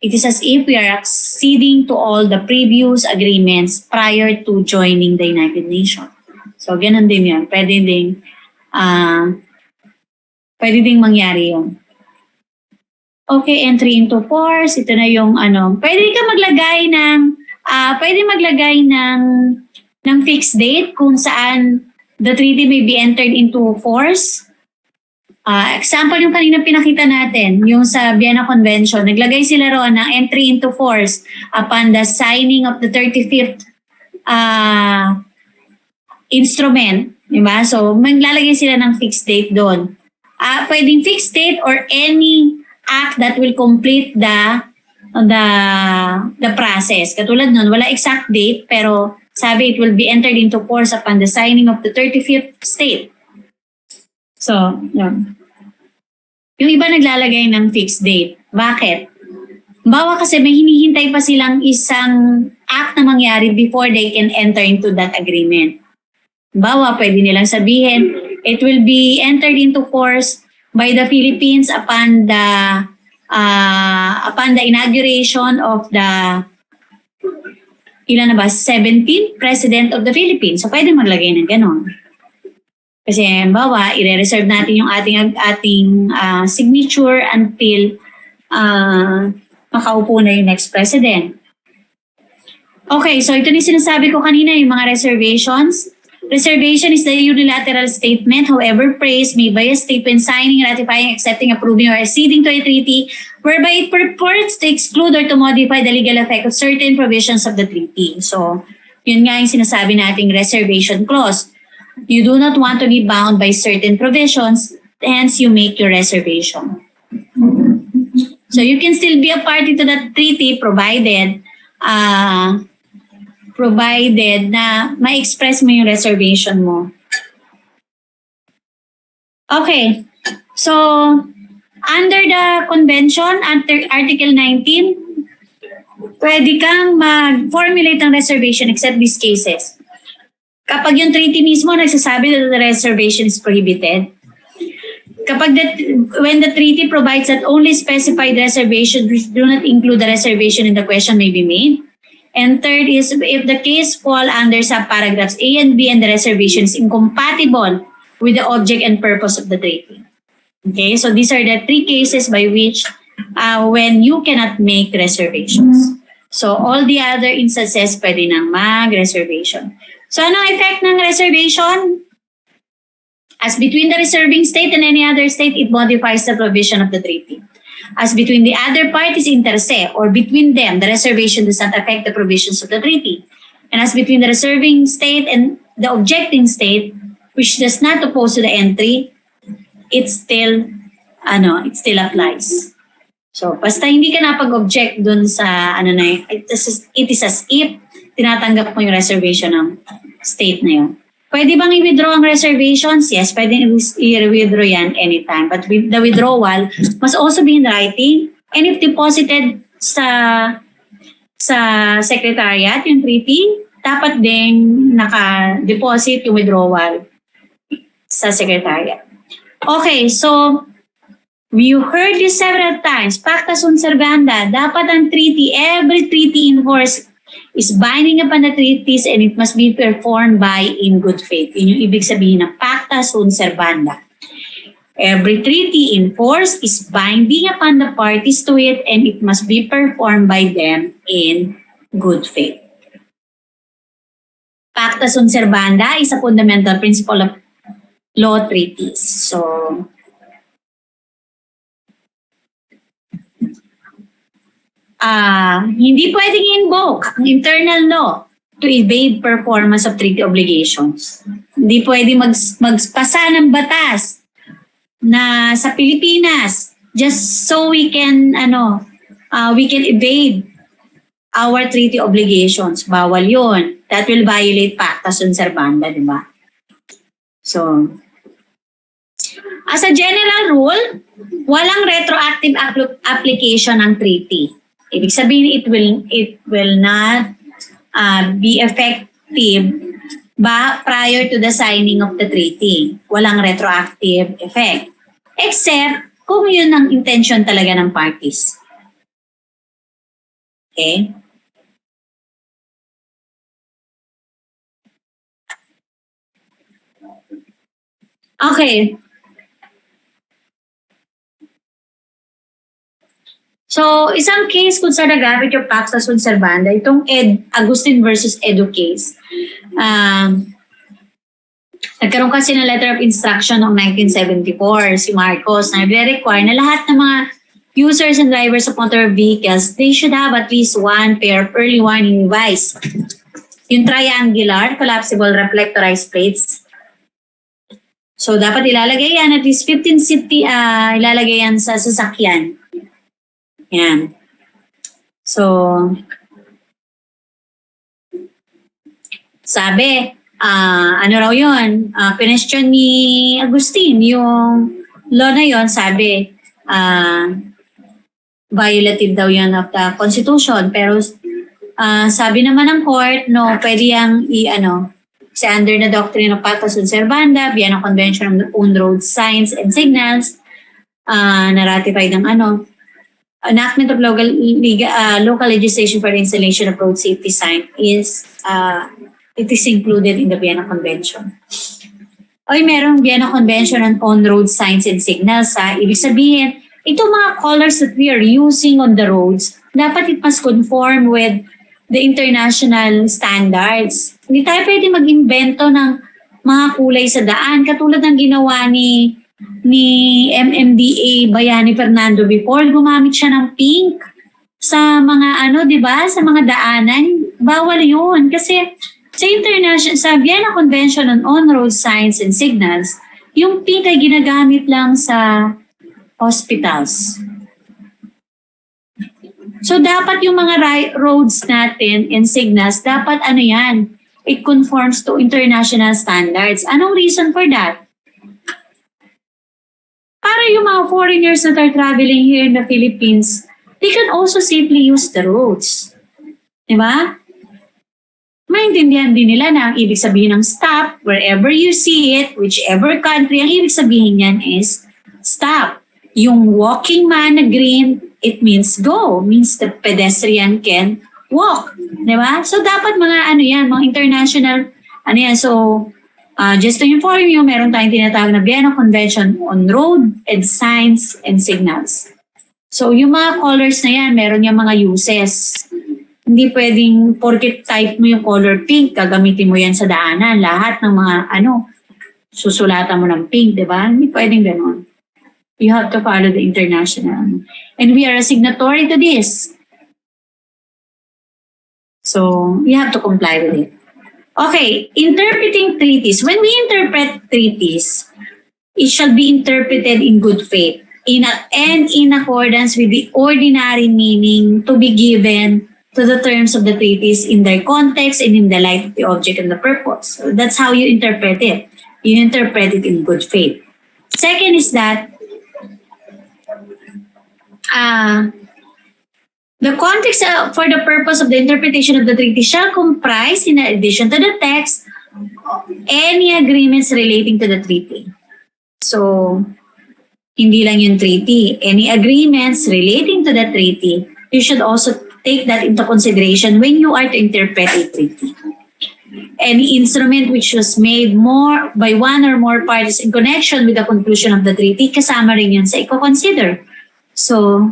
it is as if we are acceding to all the previous agreements prior to joining the United Nations. So ganun din yun. Pwede ding mangyari yun. Okay, entry into force. Ito na yung pwede ka maglagay ng fixed date kung saan the treaty may be entered into force. Example yung kanina pinakita natin, yung sa Vienna Convention, naglagay sila roon ng entry into force upon the signing of the 35th instrument. Diba? So, maglalagay sila ng fixed date doon. Pwedeng fixed date or any act that will complete the process. Katulad nun, wala exact date, pero sabi it will be entered into force upon the signing of the 35th state. So, yun. Yung iba naglalagay ng fixed date. Bakit? Bawa kasi may hinihintay pa silang isang act na mangyari before they can enter into that agreement. Bawa, pwede nilang sabihin, it will be entered into force by the Philippines upon the inauguration of the 17th President of the Philippines. So, pwede maglagay ng ganon. Kasi, bawa, i-reserve natin yung ating signature until makaupo na yung next president. Okay, so ito na yung sinasabi ko kanina, yung mga reservations. Reservation is the unilateral statement, however phrased, made by a state when signing, ratifying, accepting, approving, or acceding to a treaty, whereby it purports to exclude or to modify the legal effect of certain provisions of the treaty. So, yun nga yung sinasabi nating reservation clause. You do not want to be bound by certain provisions, hence you make your reservation. So, you can still be a party to that treaty provided na ma-express mo yung reservation mo. Okay. So, under the convention, under Article 19, pwede kang mag-formulate ng reservation except these cases. Kapag yung treaty mismo nagsasabi that the reservation is prohibited, when the treaty provides that only specified reservations which do not include the reservation in the question may be made. And third is if the case fall under subparagraphs A and B and the reservation is incompatible with the object and purpose of the treaty. Okay, so these are the three cases by which when you cannot make reservations. So all the other instances pwede nang mag-reservation. So anong effect ng reservation? As between the reserving state and any other state, it modifies the provision of the treaty. As between the other parties inter se or between them, the reservation does not affect the provisions of the treaty. And as between the reserving state and the objecting state, which does not oppose to the entry, it still applies. So, basta hindi ka napag-object dun sa it is as if tinatanggap mo yung reservation ng state na yun. Pwede bang i-withdraw ang reservations? Yes, pwede i-withdraw yan anytime. But with the withdrawal must also be in writing. And if deposited sa secretariat, yung treaty, dapat din naka-deposit yung withdrawal sa secretariat. Okay, so you heard this several times. Pacta sunt servanda. Dapat ang treaty, every treaty in force is binding upon the treaties and it must be performed by in good faith. Yun yung ibig sabihin ng pacta sunt servanda. Every treaty in force is binding upon the parties to it and it must be performed by them in good faith. Pacta sunt servanda is a fundamental principle of law treaties. So, hindi pwedeng invoke ang internal law to evade performance of treaty obligations. Hindi pwedeng magpasa ng batas na sa Pilipinas just so we can evade our treaty obligations. Bawal yun. That will violate pacta sunt servanda, di ba? So, as a general rule, walang retroactive application ng treaty. Ibig sabihin, it will not be effective prior to the signing of the treaty. Walang retroactive effect. Except kung yun ang intention talaga ng parties. Okay? Okay. So, isang case kung saan nagamit yung pacta sunt servanda, itong Agustin versus Edu case. Nagkaroon kasi ng letter of instruction noong 1974, si Marcos, na nagre-require na lahat ng mga users and drivers of motor vehicles, they should have at least one pair of early warning device. Yung triangular, collapsible reflectorized plates. So, dapat ilalagay yan, at least 15 city, ilalagay yan sa sasakyan. Yan. So, sabi, ano raw yun? Question ni Agustin, yung law na yun, sabi, violative daw yan of the Constitution. Pero sabi naman ng court, no, pwede yung kasi under the doctrine of pacta sunt servanda, Vienna Convention on Road Signs and Signals, na-ratified ng enactment of local legislation for the installation of road safety sign is it is included in the Vienna Convention. Merong Vienna Convention on road signs and signals. Ibig sabihin, itong mga colors that we are using on the roads, dapat it must conform with the international standards. Hindi tayo pwede mag-invento ng mga kulay sa daan. Katulad ng ginawa ni MMDA Bayani Fernando before, gumamit siya ng pink sa mga ano, 'di ba? Sa mga daanan, bawal 'yun kasi sa Vienna Convention on road signs and signals, yung pink ay ginagamit lang sa hospitals. So dapat yung mga roads natin and signals, dapat ano yan, it conforms to international standards. Anong reason for that? Para yung mga foreigners that are traveling here in the Philippines, they can also simply use the roads. Diba? Maintindihan din nila na ang ibig sabihin ng stop, wherever you see it, whichever country, ang ibig sabihin niyan is stop. Yung walking man na green, it means go, means the pedestrian can walk. Diba? So dapat mga ano yan, mga international, ano yan, so just to inform you, meron tayong tinatawag na Vienna Convention on Road and Signs and Signals. So yung mga colors na yan, meron yung mga uses. Hindi pwedeng porket type mo yung color pink, gagamitin mo yan sa daanan. Lahat ng mga susulatan mo ng pink, di ba? Hindi pwedeng gano'n. You have to follow the international. And we are a signatory to this. So, you have to comply with it. Okay, interpreting treaties. When we interpret treaties, it shall be interpreted in good faith and in accordance with the ordinary meaning to be given to the terms of the treaties in their context and in the light of the object and the purpose. So that's how you interpret it. You interpret it in good faith. Second is that the context for the purpose of the interpretation of the treaty shall comprise, in addition to the text, any agreements relating to the treaty. So, hindi lang yung treaty. Any agreements relating to the treaty, you should also take that into consideration when you are to interpret a treaty. Any instrument which was made more by one or more parties in connection with the conclusion of the treaty, kasama rin yun sa i-consider. So,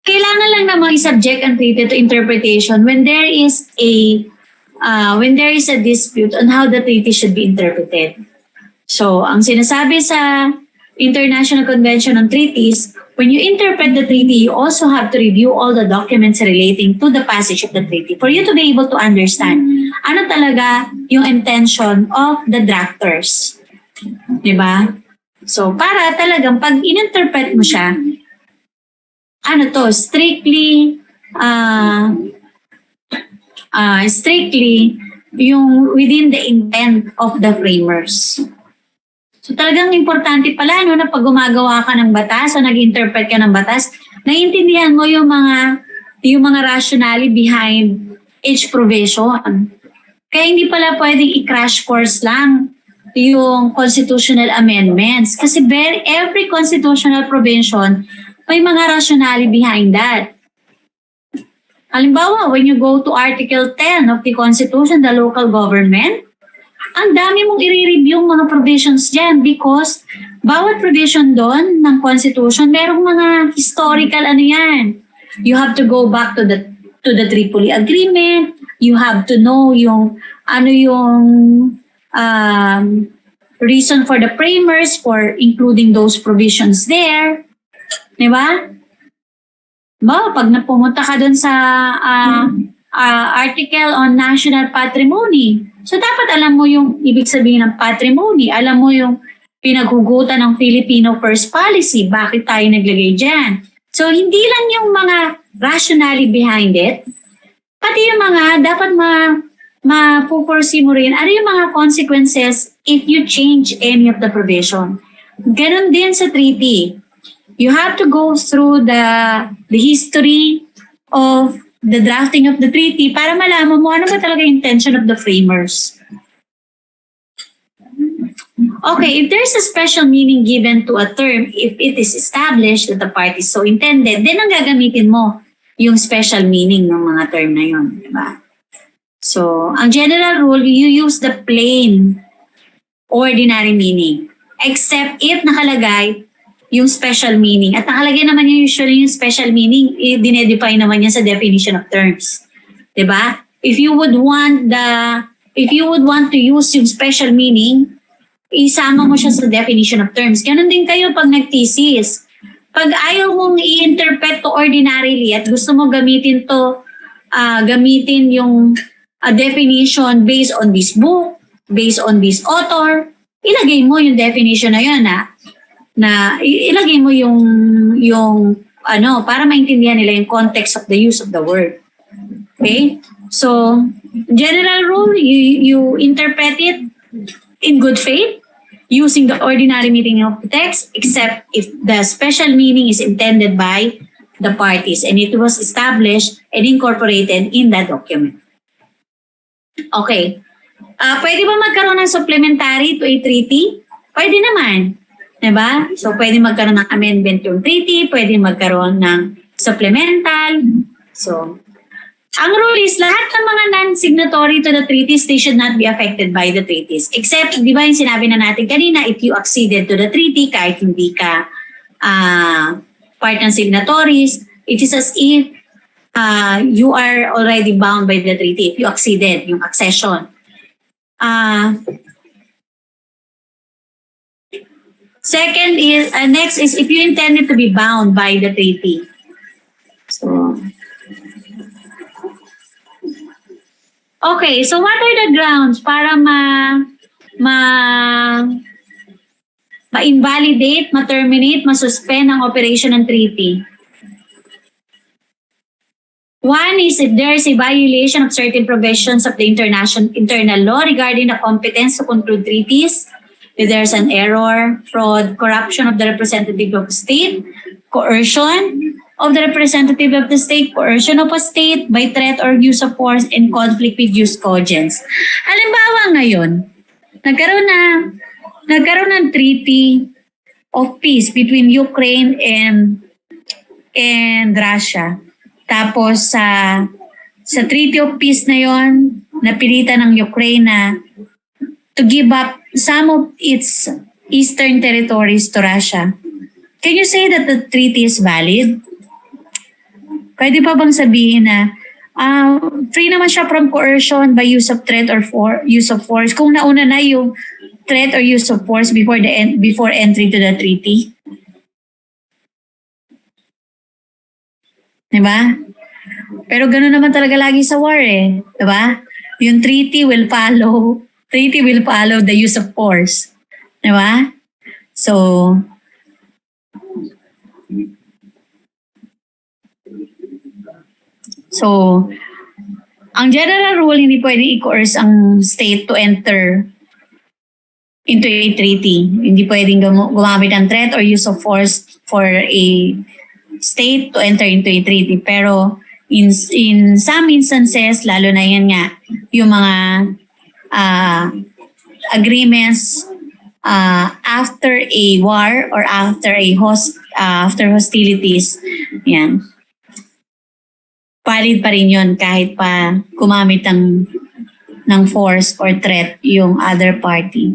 kailangan lang namang i-subject ang treaty to interpretation when there is a dispute on how the treaty should be interpreted. So, ang sinasabi sa International Convention on Treaties, when you interpret the treaty, you also have to review all the documents relating to the passage of the treaty for you to be able to understand ano talaga yung intention of the drafters. Diba? So, para talagang pag in-interpret mo siya, strictly yung within the intent of the framers. So talagang importante pala na pag gumagawa ka ng batas o nag-interpret ka ng batas, naiintindihan mo yung mga rationale behind each provision. Kaya hindi pala pwedeng i-crash course lang yung constitutional amendments kasi every constitutional provision may mga rationale behind that. Halimbawa, when you go to Article 10 of the Constitution, the local government, ang dami mong i-review mga provisions dyan because bawat provision doon ng Constitution, merong mga historical yan. You have to go back to the Tripoli Agreement. You have to know yung reason for the framers for including those provisions there. Diba? Pag napumunta ka doon sa article on national patrimony, so dapat alam mo yung ibig sabihin ng patrimony, alam mo yung pinaghugutan ng Filipino First Policy, bakit tayo naglagay dyan. So hindi lang yung mga rationale behind it, pati yung mga dapat ma-foresee mo rin, ano yung mga consequences if you change any of the provision. Ganon din sa treaty. You have to go through the history of the drafting of the treaty para malaman mo ano ba talaga yung intention of the framers. Okay, if there's a special meaning given to a term, if it is established that the parties so intended, then ang gagamitin mo yung special meaning ng mga term na yun. Diba? So, ang general rule, you use the plain, ordinary meaning. Except if nakalagay yung special meaning. At nakalagay naman yung usually yung special meaning, dinedefine naman yan sa definition of terms. 'Di ba? If you would want to use yung special meaning, isama mo siya sa definition of terms. Ganon din kayo pag nag-thesis. Pag ayaw mong i-interpret to ordinarily at gusto mo gamitin yung definition based on this book, based on this author, ilagay mo yung definition na yun ilagay mo yung para maintindihan nila yung context of the use of the word. Okay? So, general rule, you interpret it in good faith, using the ordinary meaning of the text, except if the special meaning is intended by the parties and it was established and incorporated in that document. Okay. Pwede ba magkaroon ng supplementary to a treaty? Pwede naman. Diba? So, pwede magkaroon ng amendment yung treaty, pwede magkaroon ng supplemental. So, ang rule is lahat ng mga non-signatory to the treaties, they should not be affected by the treaties. Except, di ba yung sinabi na natin kanina, if you acceded to the treaty, kahit hindi ka part ng signatories, it is as if you are already bound by the treaty if you acceded, yung accession. Second is, next is if you intended to be bound by the treaty. So, okay, so what are the grounds para ma-invalidate, ma-terminate, ma-suspend ang operation ng treaty? One is if there is a violation of certain provisions of the internal law regarding the competence to conclude treaties, if there's an error, fraud, corruption of the representative of the state, coercion of the representative of the state, coercion of a state by threat or use of force, and conflict with jus cogens. Halimbawa ngayon, nagkaroon ng treaty of peace between Ukraine and Russia. Tapos sa treaty of peace na yon, napilitan ng Ukraine na to give up some of its eastern territories to Russia. Can you say that the treaty is valid? Pwede pa bang sabihin na free naman siya from coercion by use of threat or use of force kung nauna na yung threat or use of force before entry to the treaty? Diba? Pero gano'n naman talaga lagi sa war eh. Diba? Yung treaty will follow the use of force. Diba? So, ang general rule, hindi pwedeng i-coerce ang state to enter into a treaty. Hindi pwedeng gumamit ng threat or use of force for a state to enter into a treaty. Pero in some instances, lalo na yan nga, yung mga agreements after a war or after hostilities, yan. Valid pa rin yun kahit pa gumamit ng force or threat yung other party.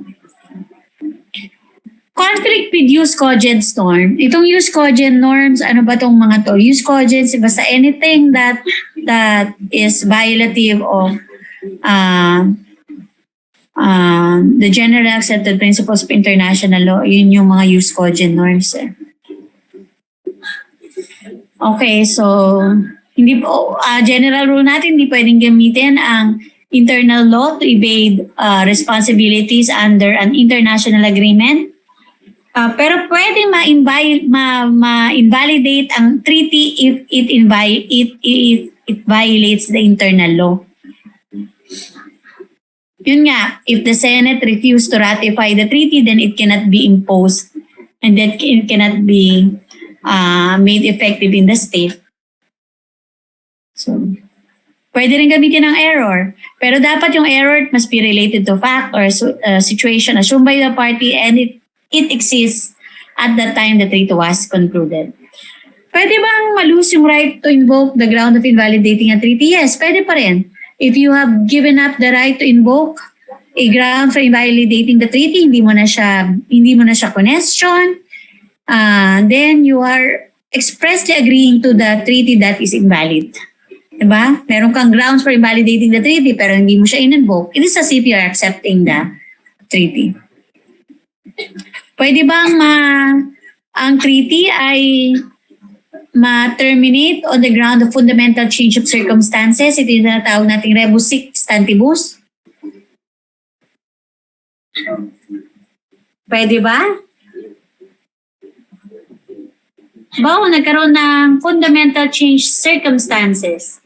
Conflict with use cogens norm. Itong use cogens norms, ano ba tong mga to? Use cogens, basta anything that is violative of the general accepted principles of international law, yun yung mga use cogens norms. Okay, so hindi general rule natin, hindi pwedeng gamitin ang internal law to evade responsibilities under an international agreement. Pero pwedeng ma-invalidate ang treaty if it violates the internal law. Yun nga, if the Senate refused to ratify the treaty, then it cannot be imposed and that it cannot be made effective in the state. So, pwede rin gamitin ng error. Pero dapat yung error must be related to fact or situation assumed by the party and it exists at the time the treaty was concluded. Pwede bang malose yung right to invoke the ground of invalidating a treaty? Yes, pwede pa rin. If you have given up the right to invoke a ground for invalidating the treaty, hindi mo na siya question, then you are expressly agreeing to the treaty that is invalid. Diba? Meron kang grounds for invalidating the treaty pero hindi mo siya in-invoke. It is as if you are accepting the treaty. Pwede bang ang treaty ay ma-terminate on the ground of fundamental change of circumstances? Ito yung tinatawag nating rebus sic stantibus. Pwede ba? Bawa nagkaroon ng fundamental change circumstances.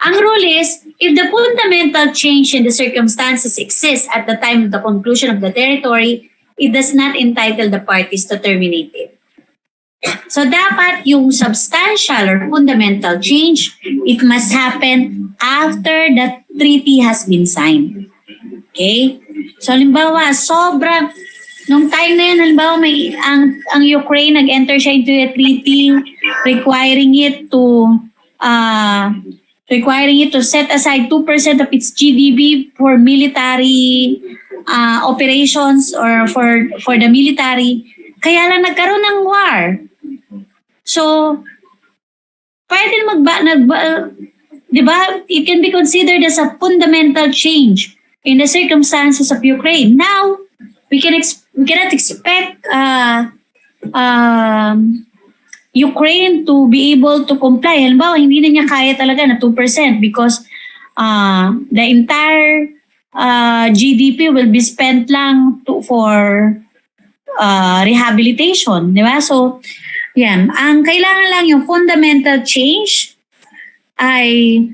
Ang rule is, if the fundamental change in the circumstances exists at the time of the conclusion of the territory, it does not entitle the parties to terminate it. So dapat yung substantial or fundamental change, it must happen after the treaty has been signed. Okay? So halimbawa, nung time na yan, halimbawa ang Ukraine nag-enter siya into a treaty requiring it to set aside 2% of its GDP for military operations or for the military. Kaya lang nagkaroon ng war. So, pwede di ba? It can be considered as a fundamental change in the circumstances of Ukraine. Now, we cannot expect Ukraine to be able to comply. Halimbawa, hindi na niya kaya talaga na 2% because the entire GDP will be spent lang for rehabilitation. Di ba? So, yan. Ang kailangan lang yung fundamental change ay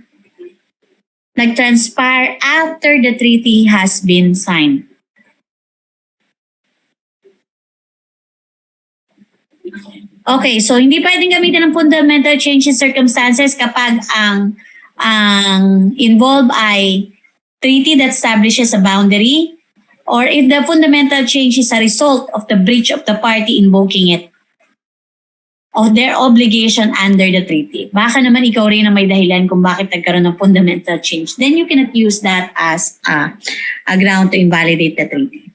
nag-transpire after the treaty has been signed. Okay, so hindi pwedeng gamitin ng fundamental change in circumstances kapag ang involved ay treaty that establishes a boundary or if the fundamental change is a result of the breach of the party invoking it of their obligation under the treaty. Baka naman ikaw rin na may dahilan kung bakit nagkaroon ng fundamental change. Then you cannot use that as a ground to invalidate the treaty.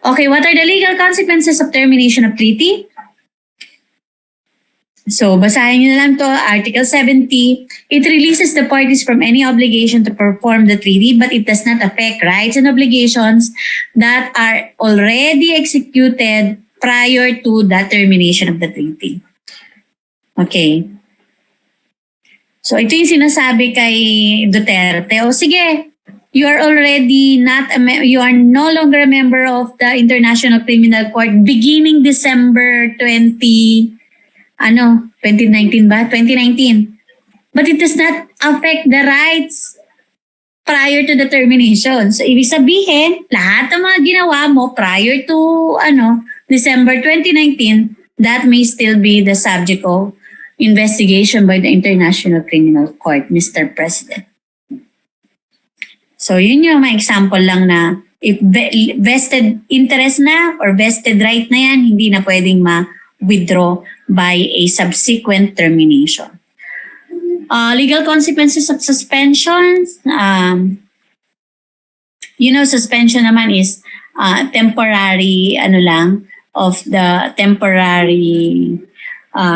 Okay, what are the legal consequences of termination of treaty? So, basahin nyo na lang to, Article 70. It releases the parties from any obligation to perform the treaty, but it does not affect rights and obligations that are already executed prior to the termination of the treaty. Okay. So, ito yung sinasabi kay Duterte. O sige, you are no longer a member of the International Criminal Court beginning December 2019 ba? 2019. But it does not affect the rights prior to the termination. So, ibig sabihin, lahat ng mga ginawa mo prior to December 2019, that may still be the subject of investigation by the International Criminal Court, Mr. President. So, yun yung mga example lang na if vested interest na or vested right na yan, hindi na pwedeng ma-withdraw by a subsequent termination. Legal consequences of suspension. Suspension naman is temporary, temporary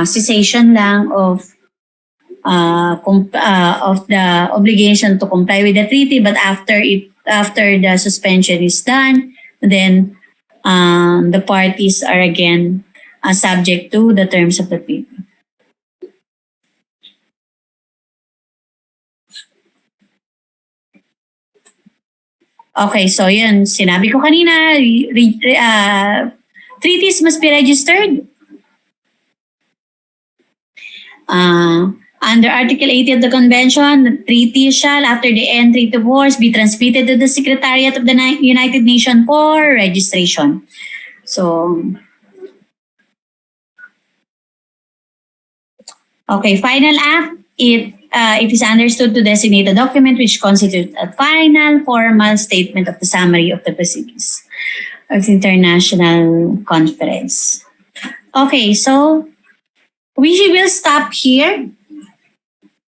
cessation lang of the obligation to comply with the treaty, but after the suspension is done, then the parties are again subject to the terms of the treaty. Okay, so yun, sinabi ko kanina, treaties must be registered. Under Article 80 of the Convention, the treaty shall, after the entry into force, be transmitted to the Secretariat of the United Nations for registration. So, okay, final act, it is understood to designate a document which constitutes a final formal statement of the summary of the proceedings of the international conference. Okay, so we will stop here.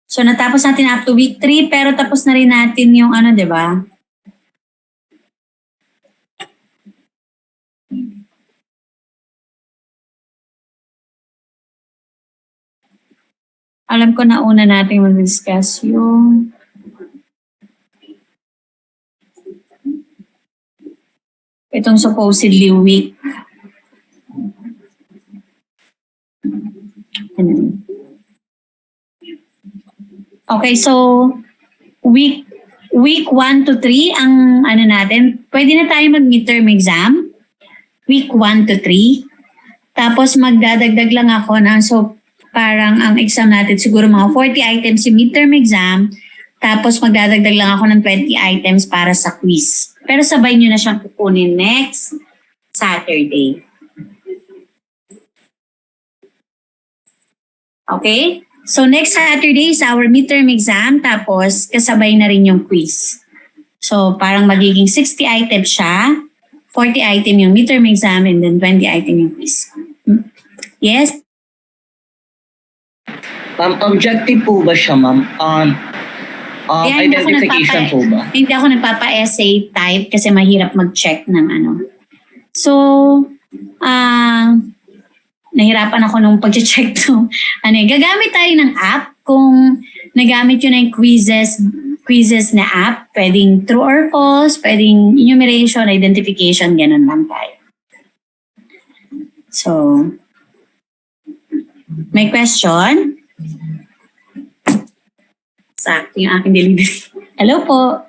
So natapos natin up to week 3 pero tapos na rin natin yung di ba? Alam ko na una natin mag-discuss yung itong supposedly weak. Okay, so week 1 to 3 ang ano natin. Pwede na tayo mag-midterm exam. Week 1 to 3. Tapos magdadagdag lang ako na so parang ang exam natin siguro mga 40 items yung midterm exam. Tapos magdadagdag lang ako ng 20 items para sa quiz. Pero sabay nyo na siyang kukunin next Saturday. Okay? So next Saturday is our midterm exam. Tapos kasabay na rin yung quiz. So parang magiging 60 items siya. 40 item yung midterm exam and then 20 item yung quiz. Yes? Objective po ba siya, ma'am? Kaya hindi ako Identification po ba? Hindi ako nagpapa-essay type kasi mahirap mag-check ng ano. So, nahirapan ako nung pag-check to. Gagamit tayo ng app. Kung nagamit yun ng quizzes na app, pwedeng true or false, pwedeng enumeration, identification, ganun lang tayo. So, may question? Sakto yung aking delivery. Hello po.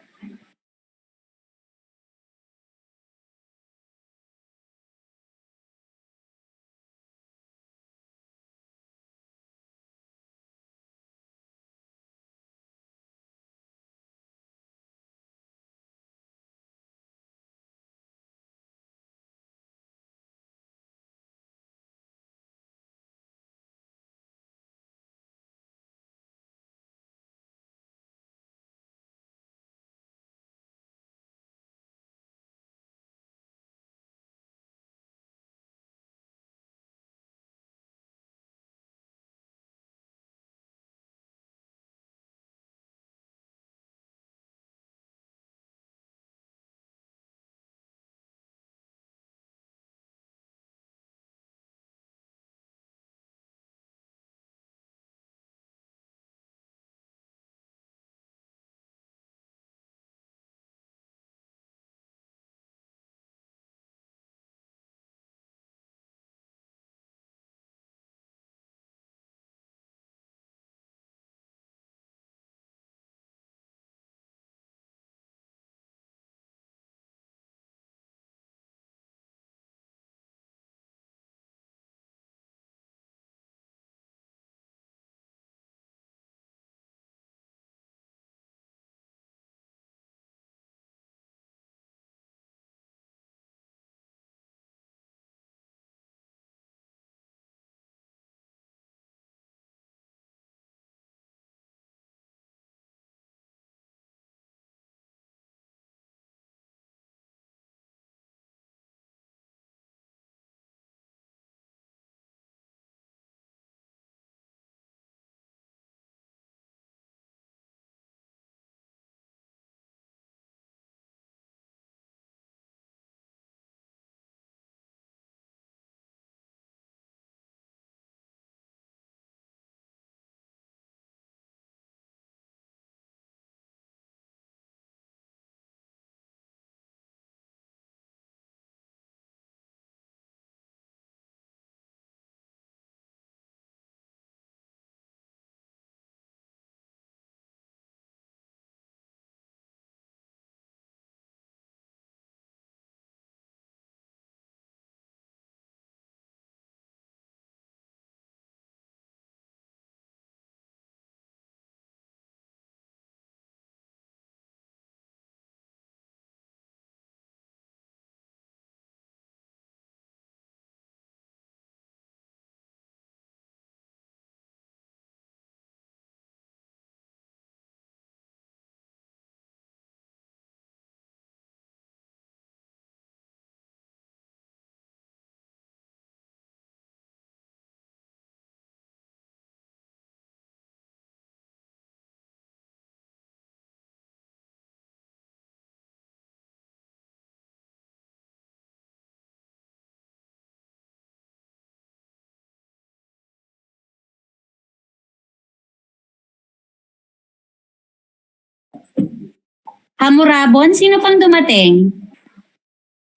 Hamurabon, sino pang dumating?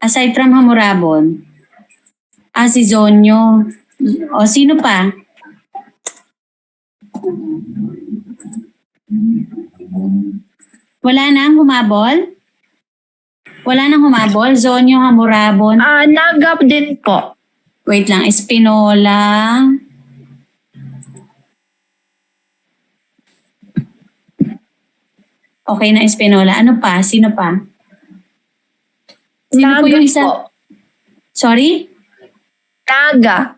Aside from Hamurabon. Si Zonyo. O, sino pa? Wala nang humabol? Wala nang humabol? Zonyo, Hamurabon. Nagap din po. Wait lang, Espinola. Okay na Espinola. Ano pa? Sino pa? Sino po yung isa? Po. Sorry? Naga.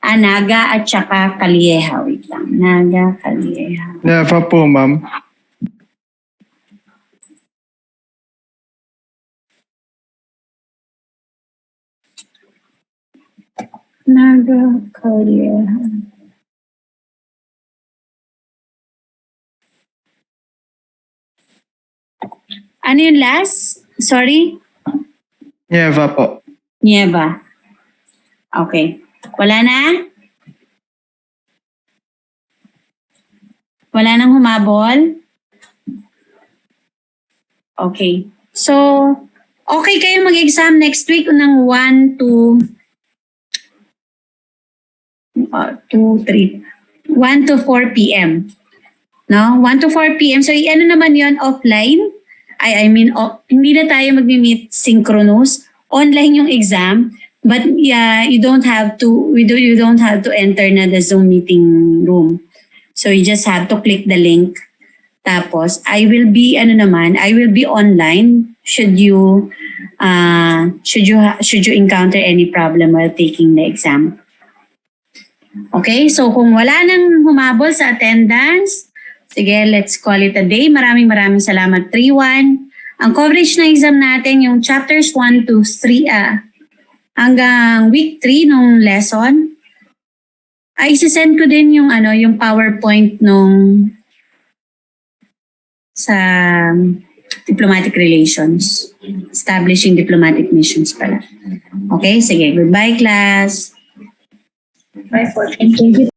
Naga at saka Calieja. Wait lang. Naga, Calieja. Never po, ma'am. Naga, Calieja. Ano yung last? Sorry? Never po. Nieva. Okay. Wala na? Wala nang humabol? Okay. So, okay kayo mag-exam next week ng 1 to 4 p.m. No? 1 to 4 p.m. So, ano naman yon offline? I mean, hindi na tayo mag-meet synchronous. Online yung exam. But yeah, you don't have to enter na the Zoom meeting room. So, you just have to click the link. Tapos, I will be online should you encounter any problem while taking the exam. Okay, so kung wala nang humabol sa attendance, sige, let's call it a day. Maraming salamat, 3-1. Ang coverage ng exam natin, yung chapters 1 to 3, hanggang week 3 nung lesson, ay isi-send ko din yung PowerPoint nung sa diplomatic relations. Establishing diplomatic missions pala. Okay, sige. Goodbye, class. Bye po. Thank you.